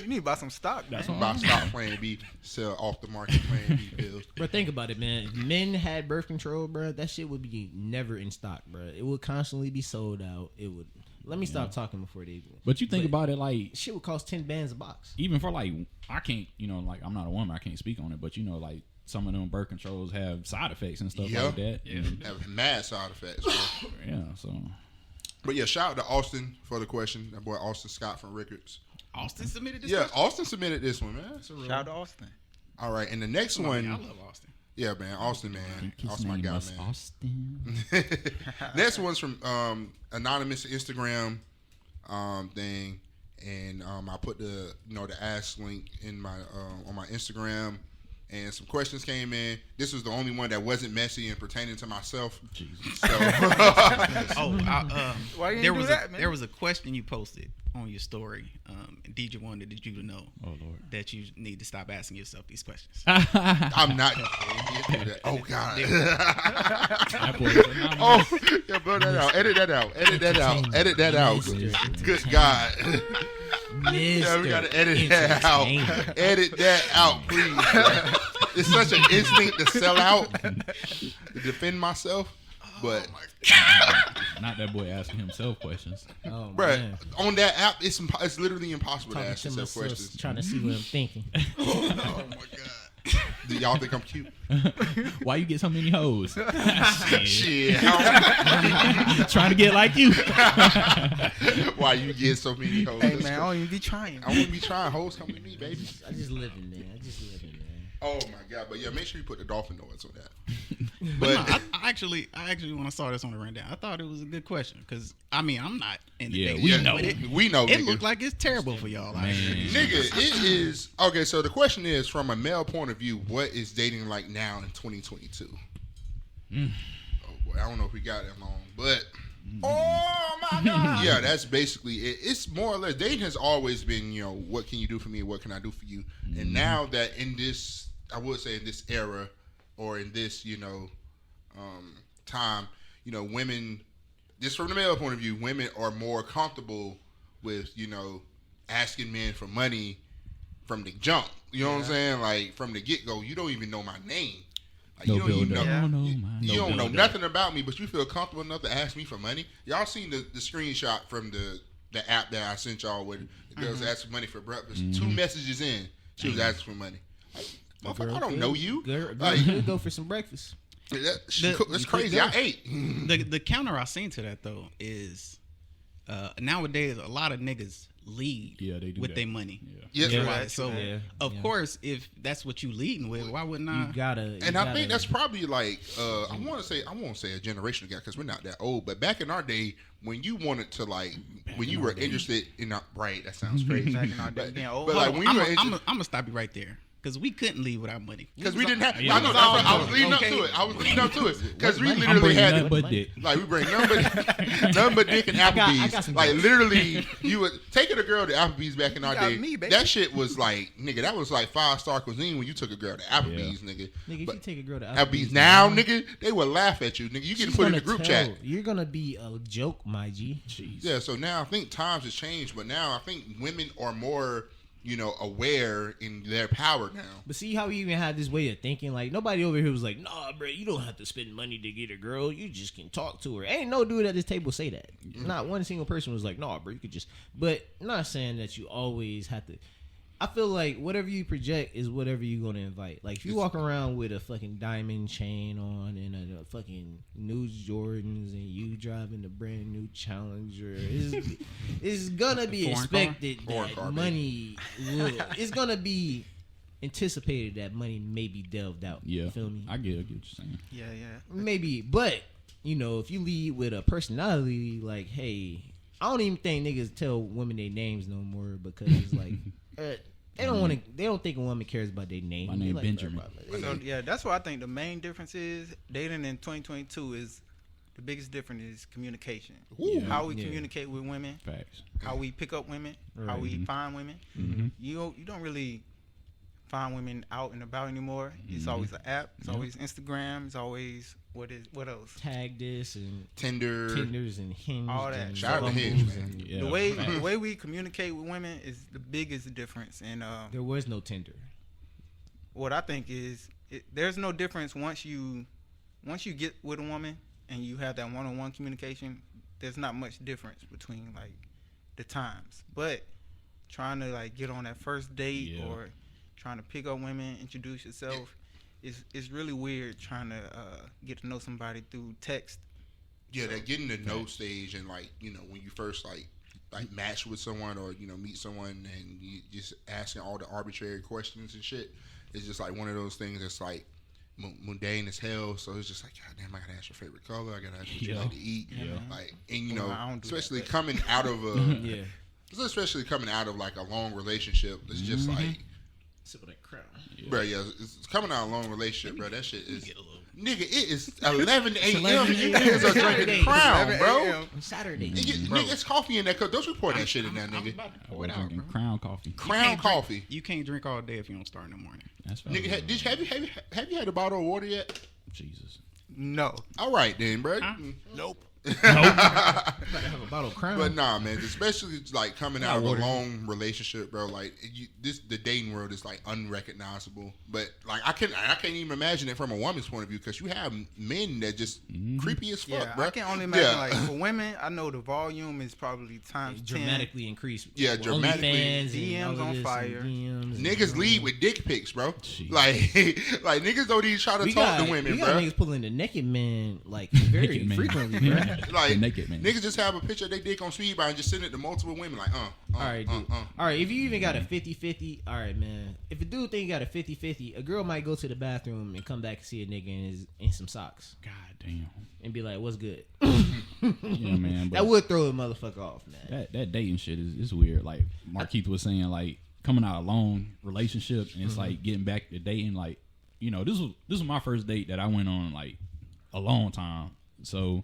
You need to buy some stock. That's man. what Buy stock Plan B, sell off the market Plan B pills. Bro, think about it, man. If men had birth control, bro, that shit would be never in stock, bro. It would constantly be sold out. It would. Let me stop talking before they. But you think about it, like, Shit would cost 10 bands a box. even for like, I can't, like, I'm not a woman, I can't speak on it, but like, some of them birth controls have side effects and stuff Yeah. like that. Yeah. Have mad side effects. Bro. Yeah. So, But yeah, shout out to Austin for the question. That boy Austin Scott from Rickards. Austin submitted this. Yeah, question? Austin submitted this one, man. Shout out to Austin. All right, and the next I one, mean, I love Austin. yeah, man, Austin, man, his Austin, my name guy, was man. Austin. Next one's from anonymous Instagram thing, and I put the the ask link in my on my Instagram, and some questions came in. This was the only one that wasn't messy and pertaining to myself. Jesus. So Why you there didn't was do that, man? there was a question you posted on your story. DJ wanted you to know Oh Lord. that you need to stop asking yourself these questions. I'm not. Oh God. That boy was anonymous. Oh, yeah, blow that out. Edit that out. Edit that out. Edit that out. Good God. Yeah, we gotta edit that out. Edit that out, please. It's such an instinct to sell out, to defend myself. But, Not that boy asking himself questions. Oh, bruh, man. on that app, it's literally impossible to Talking ask to yourself myself, questions. trying to see what I'm thinking. Oh my God. Do y'all think I'm cute? Why you get so many hoes? Shit. Trying to get like you. Why you get so many hoes? Hey man, I don't even be trying. I want to be trying. Hoes come with me, baby. I just living, man. Oh my God. But yeah, make sure you put the dolphin noise on that. But no, But I actually when I saw this on the rundown, I thought it was a good question because I'm not in the Yeah, dating we game, know. but It, we know, it nigga. looked like it's terrible for y'all. Man. Nigga, it is okay. So the question is, from a male point of view, what is dating like now in 2022? Oh boy, I don't know if we got that long, but oh my God, yeah, that's basically it. It's more or less dating has always been, what can you do for me? What can I do for you? And now that in this, I would say in this era or in this, time, women. Just from the male point of view, women are more comfortable with, asking men for money from the jump. You know what I'm saying? Like from the get go, you don't even know my name. Like, No you don't even build know. up. You don't know nothing about me, but you feel comfortable enough to ask me for money. Y'all seen the screenshot from the app that I sent y'all with the girls asking for money for breakfast. 2 messages in, she was asking for money. Like, motherfucker, I don't know you. Girl, Like, could go for some breakfast. that's crazy. I ate. The counter I seen to that though is nowadays a lot of niggas lead Yeah, they do with that. their money. Yes, Yeah. right. So Yeah. of course, if that's what you leading with, why wouldn't I? You gotta. And I think that's probably like I won't say a generational gap because we're not that old, but back in our day when you wanted to when you were interested in right, that sounds crazy. Back in our day, But- being old. but like when you were I'm gonna stop you right there. Because we couldn't leave without money. Because we didn't have. Yeah. I know. I was leading up to it. Because we I'm literally bringing had nothing to, but dick. like we bring none but dick and Applebee's. some Like dick. literally, you would taking a girl to Applebee's back in our got day. me, baby. That shit was like, nigga, that was like 5-star cuisine when you took a girl to Applebee's, nigga. Nigga, if But you take a girl to Applebee's now, nigga, they would laugh at you, nigga. You get she's put in the gonna group tell. chat. You're gonna be a joke, my G. Jeez. Yeah, so now I think times have changed, but now I think women are more, aware in their power now. But see how we even had this way of thinking? Like, nobody over here was like, nah, bro, you don't have to spend money to get a girl. You just can talk to her. Ain't no dude at this table say that. Not one single person was like, nah, bro, you could just. But not saying that you always have to. I feel like whatever you project is whatever you're going to invite. Like, if you walk around with a fucking diamond chain on and a fucking new Jordans and you driving a brand new Challenger, it's going to be Foreign expected car? that Foreign car, money will. It's going to be anticipated that money may be delved out. Yeah. You feel me? I get what you're saying. Yeah. Maybe. But, if you lead with a personality like, hey, I don't even think niggas tell women their names no more because it's like, they don't want to. They don't think a woman cares about their name. My name They Benjamin. So yeah, that's what I think the main difference is. Dating in 2022 is the biggest difference is communication. Yeah. How we Yeah. communicate with women, Facts. how we pick up women, how Right. we find women. Mm-hmm. You don't really find women out and about anymore. It's always an app. It's always Instagram. It's always what else? Tag this and Tinder. Tinders and Hinge. All that. and Shout out to Bumbles Hinge, and- Yeah. The way we communicate with women is the biggest difference. And There was no Tinder. what I think is there's no difference once you get with a woman and you have that one-on-one communication. There's not much difference between like the times, but trying to like get on that first date Yeah. or trying to pick up women, introduce yourself, is really weird. Trying to get to know somebody through text. Yeah, that getting to know stage and like when you first like match with someone or meet someone and you just asking all the arbitrary questions and shit. It's just like one of those things that's like mundane as hell. So it's just like, God damn, I gotta ask your favorite color. I gotta ask what you like to eat. Yeah. Like, and I don't do that, especially but- coming out of a, Yeah. especially coming out of like a long relationship. It's just like, Sip of that crown. bro, yeah, it's coming out of a long relationship, bro. That shit is. Get a little. Nigga, it is 11 a.m. 11 You a.m. niggas are drinking Saturday. Crown, bro. On Saturday. Nigga, it's coffee in that cup. Don't you pour that shit in there, I'm nigga. about to I pour was it out, drinking bro. Crown coffee. Crown Can't drink- coffee. You can't drink all day if you don't start in the morning. That's fine. Nigga, have you had a bottle of water yet? Jesus. No. All right then, bro. Nope. Have a bottle of Crown. But nah, man. Especially like coming out of a long relationship, bro. Like the dating world is like unrecognizable. But like I can't even imagine it from a woman's point of view because you have men that just creepy as fuck, Yeah, bro. I can only imagine like for women, I know the volume is probably times 10. dramatically increased. Yeah, With dramatically. OnlyFans and DMs all of on this fire. and DMs and- Niggas lead with dick pics, bro. Jeez. Like niggas don't even try to talk to women, we got bro. niggas pulling the naked man like very Naked man. frequently, bro. Like The naked man. niggas just have a picture of their dick on speed by and just send it to multiple women. Like, All right, dude. All right, if you even got a 50-50, all right, man. If a dude think you got a 50-50, a girl might go to the bathroom and come back and see a nigga in some socks God damn. and be like, "What's good?" Yeah, man. But That would throw a motherfucker off, man. that dating shit is weird. Like Markeith was saying, like coming out of a long relationship and it's like getting back to dating. Like, this was my first date that I went on like a long time. So,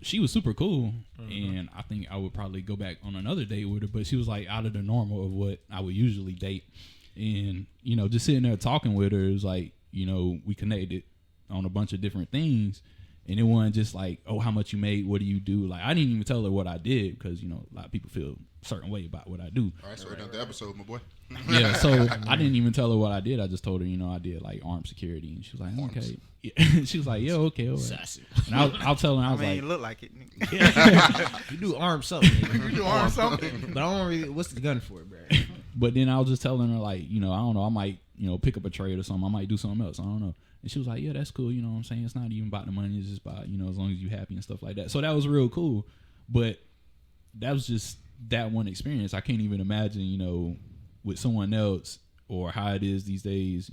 she was super cool, and I think I would probably go back on another date with her. But she was like out of the normal of what I would usually date, and just sitting there talking with her, it was like we connected on a bunch of different things. And it wasn't just like, oh, how much you made? What do you do? Like, I didn't even tell her what I did because, a lot of people feel a certain way about what I do. All right, so we're done with the episode, my boy. Yeah, so I didn't even tell her what I did. I just told her, I did like armed security. And she was like, okay. Yeah. She was like, yeah, okay. All right. Sassy. And I'll tell her, I I was mean, like, you look like it. Nigga. You do arm something, nigga. You do arm something. But I don't really. What's the gun for, bro? but then I was just telling her, like, I don't know, I might, pick up a trade or something. I might do something else. I don't know. And she was like, yeah, that's cool. You know what I'm saying? It's not even about the money. It's just about, as long as you're happy and stuff like that. So that was real cool. But that was just that one experience. I can't even imagine, with someone else or how it is these days,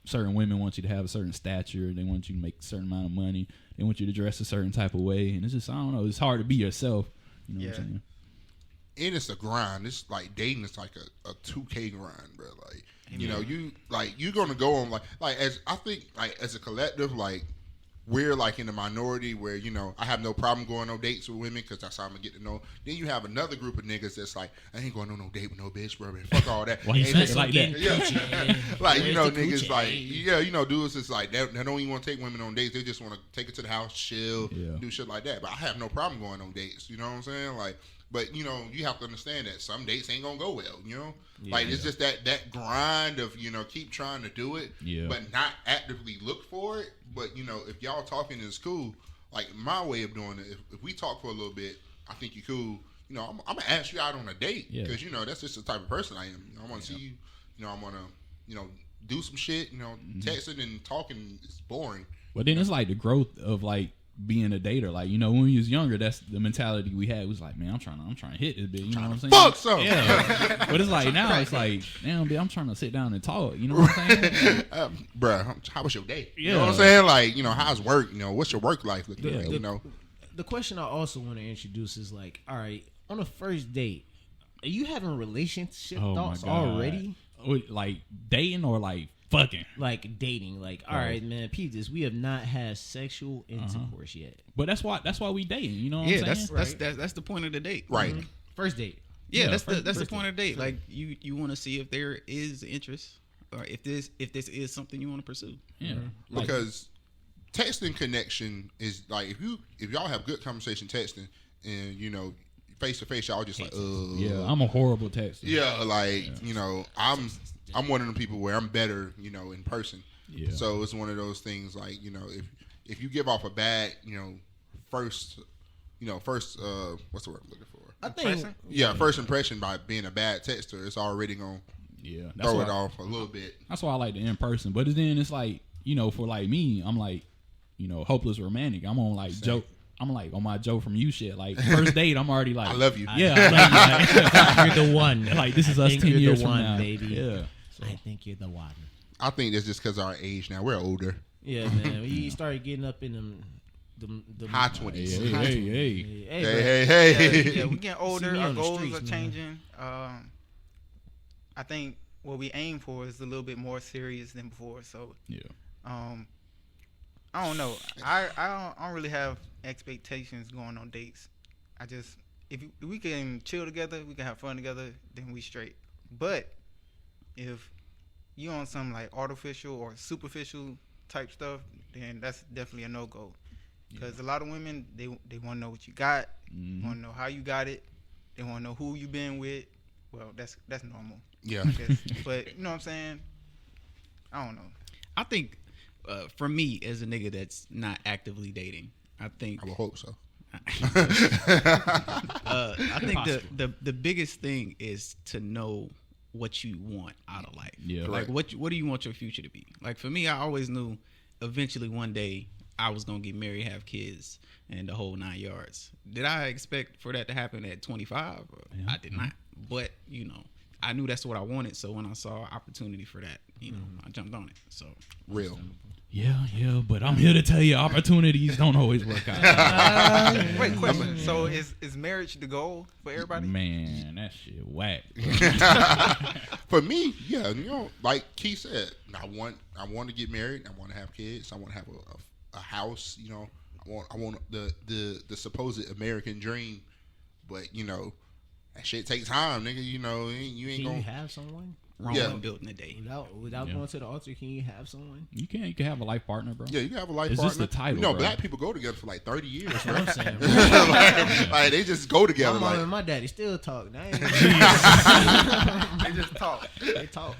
certain women want you to have a certain stature. They want you to make a certain amount of money. They want you to dress a certain type of way. And it's just, I don't know. It's hard to be yourself. You know what I'm saying? and it's a grind. It's like dating is like a 2K grind, bro. Like you're gonna go on like as I think like as a collective like. We're like in the minority where I have no problem going on dates with women because that's how I'm gonna get to know. Then you have another group of niggas that's like, I ain't going on no date with no bitch, bro. Man, fuck all that. Why you say it like that? Yeah. Like niggas coochie? like dudes is like they don't even want to take women on dates. They just want to take it to the house, chill, do shit like that. But I have no problem going on dates. You know what I'm saying? Like, but you have to understand that some dates ain't gonna go well. It's just that grind of keep trying to do it, but not actively look for it. But if y'all talking is cool, like my way of doing it, if we talk for a little bit, I think you cool. I'm gonna ask you out on a date because that's just the type of person I am. I want to see you. I want to do some shit. Texting and talking is boring. But then it's like the growth of like being a dater. Like when we was younger, that's the mentality we had. It was like, man, I'm trying to hit this bitch. You know what I'm saying? Fuck some. Yeah. But it's like now it's like, damn, bitch, I'm trying to sit down and talk. You know what I'm saying? Bruh, how was your day? Yeah. You know what I'm saying? Like, how's work? What's your work life looking like? The question I also want to introduce is like, all right, on a first date, are you having relationship thoughts already? Like dating or like fucking? Like dating. Like, all right, man, peep this. We have not had sexual intercourse yet. But that's why we dating. You know what I'm saying? That's the point of the date. Right. Mm-hmm. First date. Yeah, that's the point of the date. Like you want to see if there is interest or if this is something you want to pursue. Yeah. Because texting connection is like if y'all have good conversation texting and face to face y'all just like yeah, I'm a horrible texter. Yeah, like I'm one of them people where I'm better in person. Yeah. So it's one of those things like if you give off a bad first what's the word I'm looking for? I think First impression by being a bad texter, it's already gonna throw it off a little bit. That's why I like the in person. But then it's like for like me, I'm like hopeless romantic. I'm on like joke. I'm like on my Joe from you shit. Like first date, I'm already like I love you. Yeah, I love you. Like, you're the one. Like this is us 10 years from one, now, baby. Yeah. So. I think you're the one. I think that's just because of our age now. We're older. Yeah, man. We started getting up in them high 20s. Hey. Yeah, we getting older. me Our on the goals streets, are man. changing. I think what we aim for is a little bit more serious than before. So Yeah. I don't know. I don't really have expectations going on dates. I just if we can chill together, we can have fun together, then we straight. But if you on some like artificial or superficial type stuff, then that's definitely a no-go. Because a lot of women, they want to know what you got, want to know how you got it, they want to know who you been with. Well, that's normal. Yeah. But you know what I'm saying? I don't know. I think for me as a nigga that's not actively dating, I think I would hope so. I think the biggest thing is to know what you want out of life. Yeah. Like what do you want your future to be? Like for me, I always knew eventually one day I was gonna get married, have kids, and the whole 9 yards. Did I expect for that to happen at 25? I did not. But I knew that's what I wanted. So when I saw opportunity for that, I jumped on it. So Real. Yeah, but I'm here to tell you opportunities don't always work out. Wait, question. So is marriage the goal for everybody? Man, that shit whack. For me, yeah, like Keith said, I want to get married. I want to have kids. I want to have a house. I want the supposed American dream, but that shit takes time, nigga. You ain't gonna. Can you have someone? Rome Yeah. built in a day. Without going to the altar, can you have someone? You can have a life partner, bro. Yeah, you can have a life It's partner. just the title, bro. Black people go together for like 30 years. That's what I'm saying. Bro. like they just go together. My mom Like and my daddy still talk. They They just talk. talk.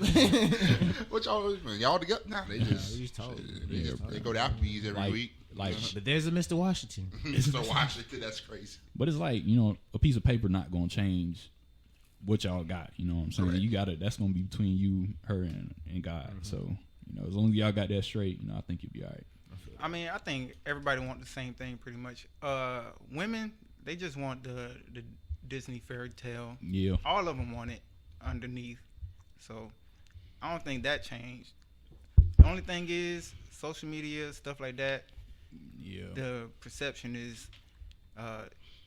what y'all together? Nah, they just we just talk. They go to Applebee's every week. Like, But there's a Mr. Washington. So Washington, that's crazy. but it's like a piece of paper not gonna change what y'all got. You know what I'm saying? Correct. You got it. That's gonna be between you, her, and God. So as long as y'all got that straight, I think you'll be all right. I mean, I think everybody want the same thing pretty much. Women, they just want the Disney fairy tale. Yeah. All of them want it underneath. So I don't think that changed. The only thing is social media, stuff like that. Yeah. The perception is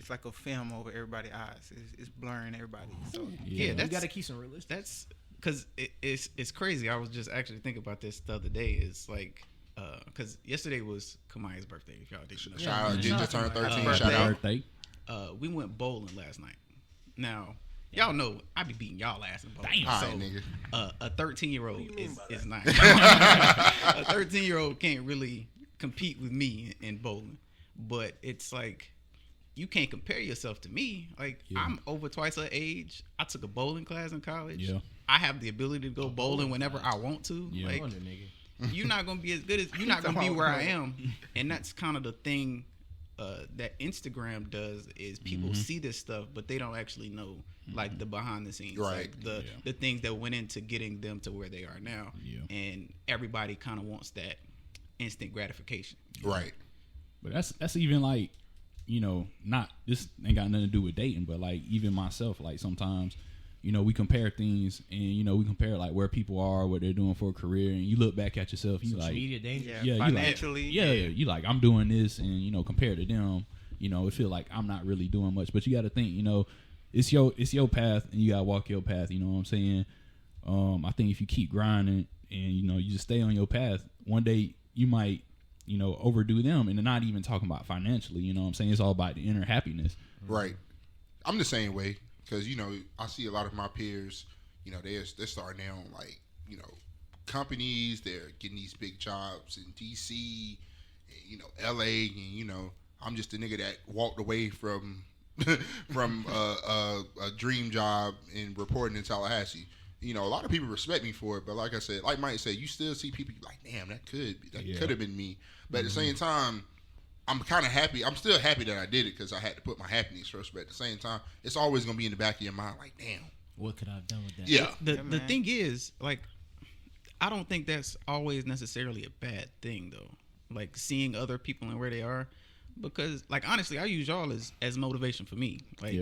it's like a film over everybody's eyes. It's blurring everybody. So Yeah, You that's gotta keep some realistic. that's because it's crazy. I was just actually thinking about this the other day. It's like because yesterday was Kamaya's birthday. If y'all didn't know. Shout out, Ginger turned 13. Uh, Shout out. Birthday. We went bowling last night. Now y'all know I be beating y'all ass in bowling. Damn. All So, right, nigga. a 13-year-old is not. A 13-year-old can't really compete with me in bowling, but it's like you can't compare yourself to me. Like I'm over twice her age. I took a bowling class in college. Yeah. I have the ability to go bowling whenever I want to. Yeah. Like Wonder, nigga. you're not gonna be as good as you're not gonna be where I am, and that's kind of the thing that Instagram does is people see this stuff, but they don't actually know like the behind the scenes, Right. like the things that went into getting them to where they are now. Yeah. And everybody kind of wants that instant gratification. Right. But that's even like, you know, not this ain't got nothing to do with dating, but like even myself, like sometimes, you know, we compare things and you know we compare like where people are, what they're doing for a career, and you look back at yourself, you Social like, media danger. yeah, you financially. like, you like I'm doing this, and you know compared to them, you know it feel like I'm not really doing much. But you got to think, you know, it's your path, and you gotta walk your path. You know what I'm saying? I think if you keep grinding and you know you just stay on your path, one day you might, you know, overdo them, and they're not even talking about financially. You know what I'm saying? It's all about the inner happiness. Right. I'm the same way because you know I see a lot of my peers. You know they're starting their own like you know companies. They're getting these big jobs in DC, and, you know LA, and you know I'm just the nigga that walked away from from a dream job in reporting in Tallahassee. You know, a lot of people respect me for it, but like I said, like Mike said, you still see people like, damn, that could have been me. But at the same time, I'm kind of happy. I'm still happy that I did it because I had to put my happiness first. But at the same time, it's always gonna be in the back of your mind, like, damn, What could I have done with that? yeah, The thing is, like, I don't think that's always necessarily a bad thing though. Like seeing other people and where they are. Because, like, honestly, I use y'all as motivation for me. Like,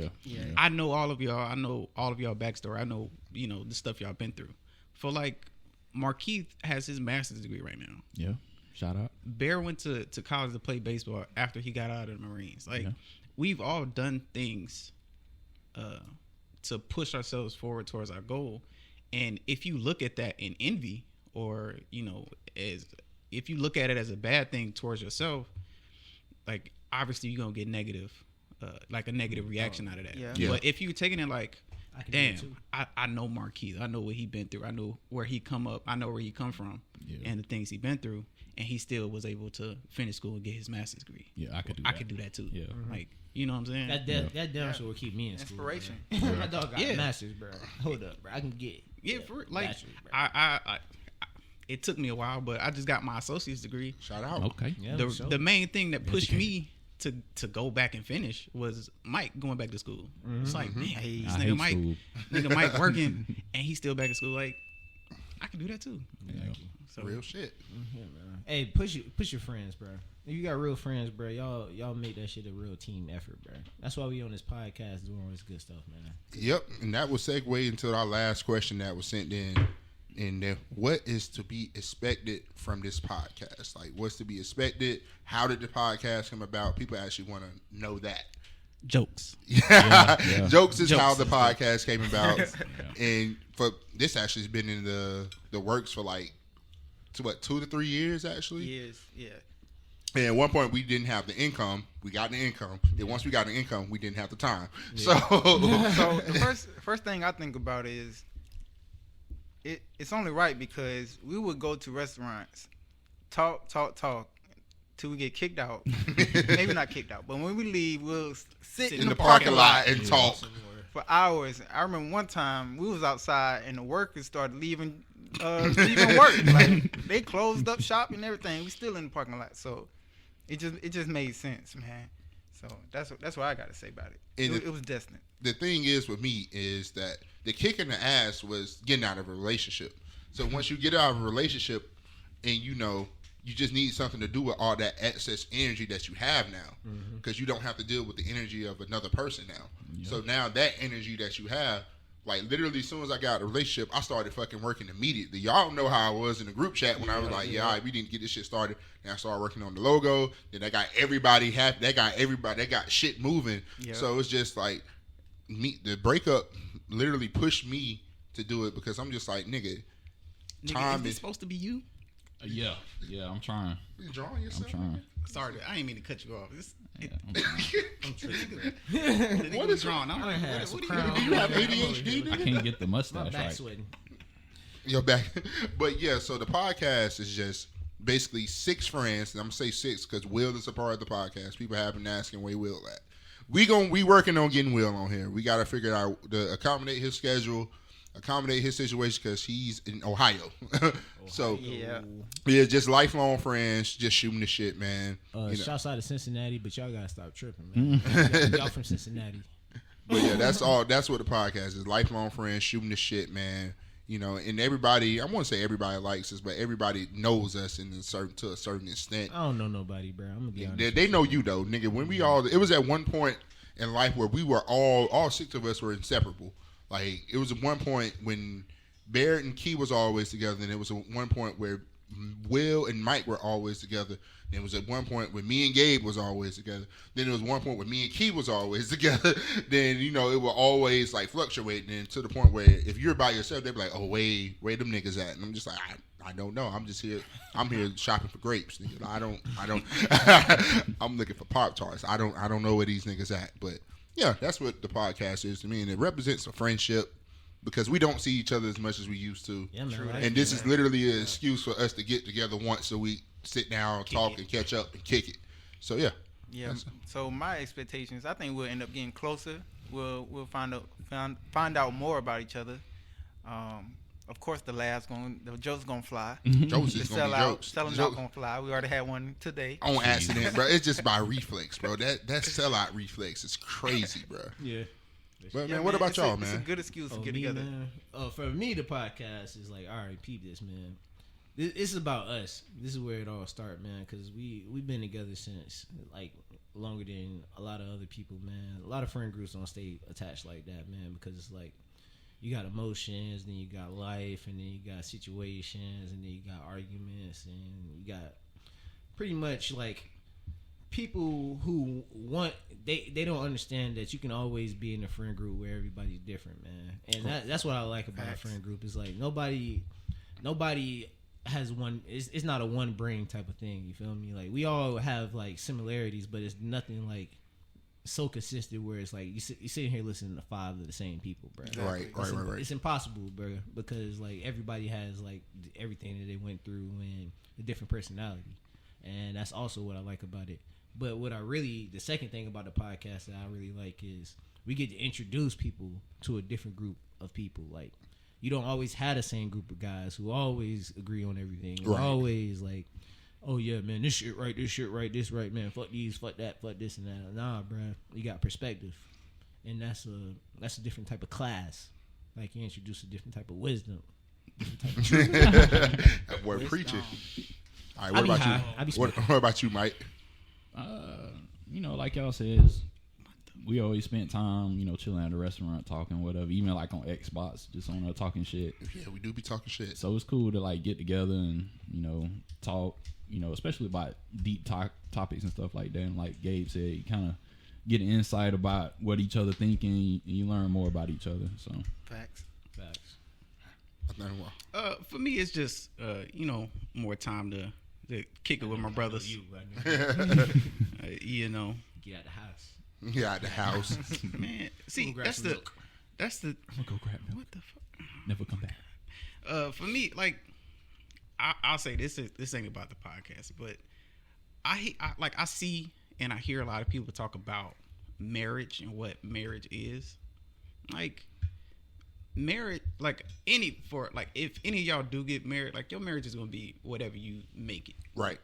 I know all of y'all. I know all of y'all backstory. I know, you know, the stuff y'all been through. For, like, Markeith has his master's degree right now. Yeah, shout out. Bear went to college to play baseball after he got out of the Marines. Like, we've all done things to push ourselves forward towards our goal. And if you look at that in envy or, you know, if you look at it as a bad thing towards yourself, like obviously you're gonna get negative, like a negative reaction out of that. Yeah. But if you're taking it like, I can do it damn, too. I know Markeith, I know what he been through, I know where he come up, I know where he come from, and the things he been through, and he still was able to finish school and get his master's degree. Yeah, I could do I that. could do that too. Yeah. Like, you know what I'm saying? That damn sure will keep me in school. Inspiration. Bro. My dog got Yeah. a master's, bro. Hold up, bro. I can get for like bachelor's, bro. I it took me a while, but I just got my associate's degree. shout out. Okay. Yeah, the for sure. the main thing that pushed me to go back and finish was Mike going back to school. It's like, man, this I nigga hate Mike, school. nigga Mike working, and he's still back at school. Like, I can do that too. Yeah. So Real shit. Hey, push your friends, bro. If you got real friends, bro, y'all make that shit a real team effort, bro. That's why we on this podcast doing all this good stuff, man. Yep, and that will segue into our last question that was sent in. And then, what is to be expected from this podcast? Like, what's to be expected? How did the podcast come about? People actually want to know that. jokes. Yeah. Jokes is Jokes how the is podcast came about. And for this actually has been in the works for like 2 to 3 years actually. Years, yeah. And at one point we didn't have the income. We got the income. Then once we got the income, we didn't have the time. So So the first thing I think about is it's only right because we would go to restaurants, talk till we get kicked out. Maybe not kicked out, but when we leave, we'll sit in the parking lot and talk. for hours. I remember one time we was outside and the workers started leaving work. Like they closed up shop and everything. We still in the parking lot, so it just made sense, man. So that's what I got to say about it. It was destined. The thing is with me is that the kick in the ass was getting out of a relationship. So once you get out of a relationship and you know you just need something to do with all that excess energy that you have now because you don't have to deal with the energy of another person now. So now that energy that you have Like, literally, as soon as I got a relationship, I started fucking working immediately. Y'all don't know how I was in the group chat when I was like, all right, we didn't get this shit started. And I started working on the logo. Then that got everybody happy. That got shit moving. Yep. So it's just like, the breakup literally pushed me to do it because I'm just like, nigga, time is supposed to be you? Yeah, I'm trying. You drawing yourself? I'm trying. Sorry, I ain't mean to cut you off. I'm tripping. What is wrong? I'm like, what do you have ADHD? I can't get the mustache My back right. sweating. Your back. But yeah, so the podcast is just basically 6 friends, and I'm gonna say 6 because Will is a part of the podcast. People have been asking where Will at. We working on getting Will on here. We gotta figure out to accommodate his schedule, accommodate his situation because he's in Ohio. So yeah, just lifelong friends, just shooting the shit, man. Shouts out to Cincinnati, but y'all gotta stop tripping, man. y'all from Cincinnati. But yeah, that's all. That's what the podcast is: lifelong friends shooting the shit, man. You know, and everybody, I won't say everybody likes us, but everybody knows us to a certain extent. I don't know nobody, bro. I'm gonna be honest. They know you though, nigga. When it was at one point in life where we were all 6 of us were inseparable. Like, it was at one point when Barrett and Key was always together, and it was at one point where Will and Mike were always together. And it was at one point when me and Gabe was always together. Then it was one point when me and Key was always together. Then, you know, it will always like fluctuate. And then to the point where if you're by yourself, they'll be like, oh, where them niggas at? And I'm just like, I don't know. I'm just here. I'm here shopping for grapes. Nigga. I don't. I'm looking for Pop-Tarts. I don't know where these niggas at. But yeah, that's what the podcast is to me, and it represents a friendship because we don't see each other as much as we used to. Yeah, man, and this is literally an excuse for us to get together once a week, sit down, talk, and catch up and kick it. So yeah. Yeah. So my expectations, I think we'll end up getting closer. We'll find out more about each other. Of course, the joke's gonna fly. Jokes is gonna be jokes. Selling out gonna fly. We already had one today. On accident, bro. It's just by reflex, bro. That sellout reflex is crazy, bro. Yeah. But man, what about y'all, man? It's a good excuse to get together. Man. For me, the podcast is like, all right, peep this, man. This is about us. This is where it all started, man. Because we've been together since like longer than a lot of other people, man. A lot of friend groups don't stay attached like that, man. Because it's like you got emotions, then you got life, and then you got situations, and then you got arguments, and you got pretty much like people who want they don't understand that you can always be in a friend group where everybody's different, man. And that's what I like about a friend group. Is like nobody has one. It's not a one brain type of thing. You feel me? Like we all have like similarities, but it's nothing like so consistent where it's like you sitting here listening to 5 of the same people, bro. Right. It's impossible, bro, because like everybody has like everything that they went through and a different personality, and that's also what I like about it. But the second thing about the podcast that I really like is we get to introduce people to a different group of people. Like, you don't always have the same group of guys who always agree on everything. Right. Always like, oh yeah, man, this shit right, this right, man. Fuck these, fuck that, fuck this and that. Nah, bro, you got perspective, and that's a different type of class. Like, you introduce a different type of wisdom. That boy preaching. All right, what about you? What about you, Mike? You know, like y'all says, we always spent time, you know, chilling at a restaurant, talking, whatever. Even like on Xbox, just on there talking shit. Yeah, we do be talking shit. So it's cool to like get together and, you know, talk, you know, especially about deep topics and stuff like that. And like Gabe said, you kind of get an insight about what each other think, and you learn more about each other. So Facts. For me, it's just you know, more time to kick it with my brothers. You know, get out the house. Yeah, out the house. Man, see, that's the. I'm gonna go grab milk. What the fuck? Never come back. For me, like, I'll say this ain't about the podcast, but I see and I hear a lot of people talk about marriage and what marriage is. Like, marriage, like if any of y'all do get married, like, your marriage is gonna be whatever you make it. Right.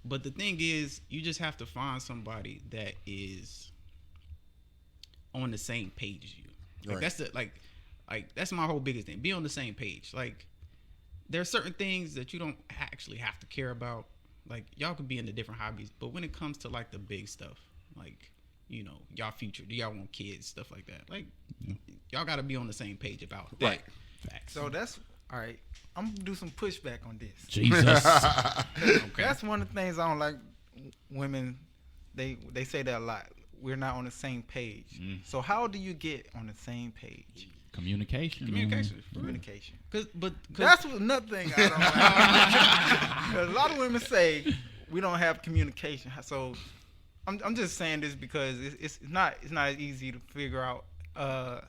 But the thing is, you just have to find somebody that is on the same page as you. Like, right. That's my whole biggest thing. Be on the same page. Like, there are certain things that you don't actually have to care about. Like, y'all could be into different hobbies, but when it comes to like the big stuff, like you know, y'all future? Do y'all want kids, stuff like that? Like, y'all got to be on the same page about that. Right. Facts. So that's all right. I'm gonna do some pushback on this. Jesus. Okay. That's one of the things I don't like. Women, they say that a lot. We're not on the same page. So how do you get on the same page? Communication. Communication. Cause That's another thing I don't like. 'Cause a lot of women say we don't have communication. So I'm just saying this because it's not as easy to figure out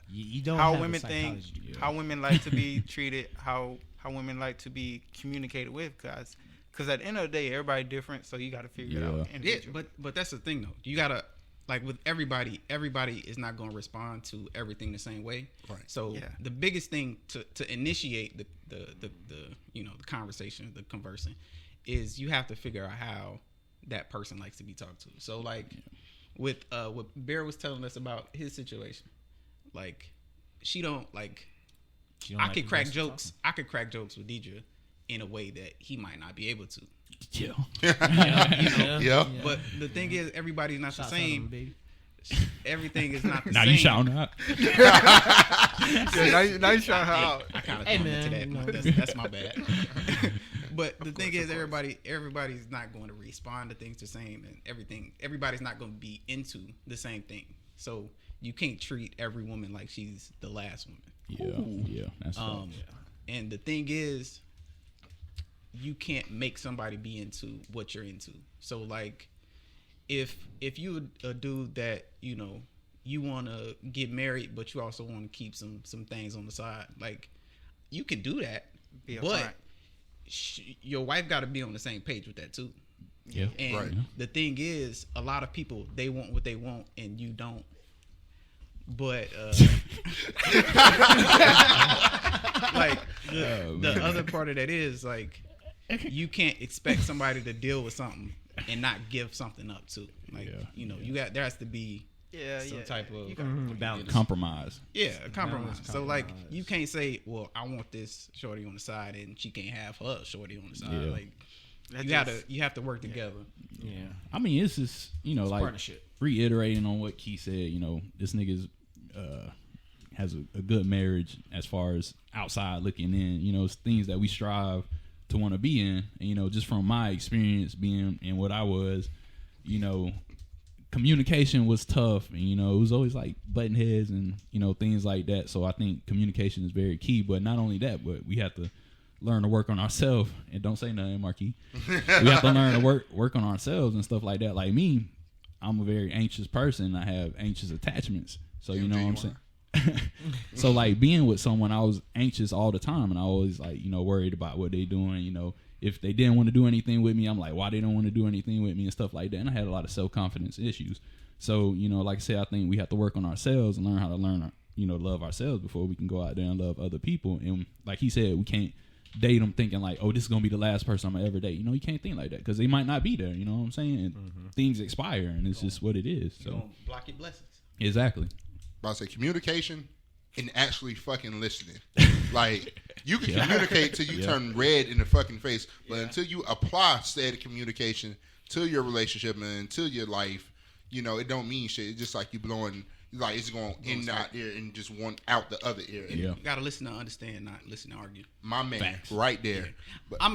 You don't how have women a think, psychology. how women like to be treated, how women like to be communicated with, because at the end of the day, everybody different, so you got to figure it out. yeah, individually. but that's the thing though. You gotta, like, with everybody is not going to respond to everything the same way. Right. So Yeah. the biggest thing to initiate the you know, the conversation, the conversing, is you have to figure out how that person likes to be talked to. So like with what Bear was telling us about his situation, like she don't like. You don't I like could the crack best jokes. I could crack jokes with Deidre in a way that he might not be able to. Yeah. Yeah. But the thing is, everybody's not Shouts the out to same. them, baby. Everything is not the Now same. you shouting out. Yeah, now you trying to out. I kind of Hey, threw into man, that. you know. That's my bad. But the thing is, everybody's not going to respond to things the same, and everybody's not going to be into the same thing. So you can't treat every woman like she's the last woman. Yeah. That's And the thing is, you can't make somebody be into what you're into. So like, if you a dude that, you know, you want to get married, but you also want to keep some things on the side, like, you can do that, Be a but front. your wife got to be on the same page with that too. Yeah. And Right. the thing is, a lot of people, they want what they want and you don't. But like the other part of that is, like, you can't expect somebody to deal with something and not give something up too. Like, you know, there has to be some type of Balance. Compromise. a compromise. So like, you can't say, well, I want this shorty on the side and she can't have her shorty on the side. Yeah. Like, That you have to work together. Yeah. I mean, it's just, you know, like partnership. reiterating on what Key said. You know, this nigga's has a good marriage as far as outside looking in. You know, it's things that we strive to want to be in. And, you know, just from my experience being in what I was, you know, communication was tough, and, you know, it was always like button heads and, you know, things like that. So I think communication is very key. But not only that, but we have to learn to work on ourselves. And don't say nothing, Marquis. We have to learn to work on ourselves and stuff like that. Like me, I'm a very anxious person. I have anxious attachments. So you know what I'm saying? So like being with someone, I was anxious all the time, and I always, like, you know, worried about what they doing. You know, if they didn't want to do anything with me, I'm like, why they don't want to do anything with me and stuff like that. And I had a lot of self-confidence issues. So, you know, like I said, I think we have to work on ourselves and learn how to love ourselves before we can go out there and love other people. And like he said, we can't date them thinking like, oh, this is gonna be the last person I'm gonna ever date. You know, you can't think like that because they might not be there. You know what I'm saying? And things expire, and it's just what it is. You're So gonna block your blessings. exactly. About to say communication and actually fucking listening. Like, you can communicate till you turn red in the fucking face, but until you apply said communication to your relationship and to your life, you know, it don't mean shit. It's just like you blowing, like, it's going in that ear and just one out the other ear. Yeah. You gotta listen to understand, not listen to argue. My man, Facts. right there. But I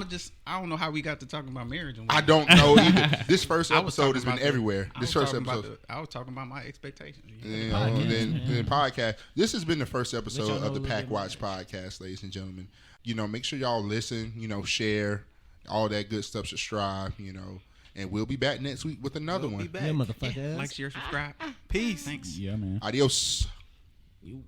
don't know how we got to talking about marriage. And I don't know either. This first I was episode talking has been about everywhere. This first episode. I was talking about my expectations. You know, then podcast. This has been the first episode y'all know of the a little bit PackWatch podcast, ladies and gentlemen. You know, make sure y'all listen, you know, share, all that good stuff, subscribe, you know, and we'll be back next week with another one. Yeah, motherfucker. Like, share, subscribe. Peace. Thanks. Yeah, man. Adios. You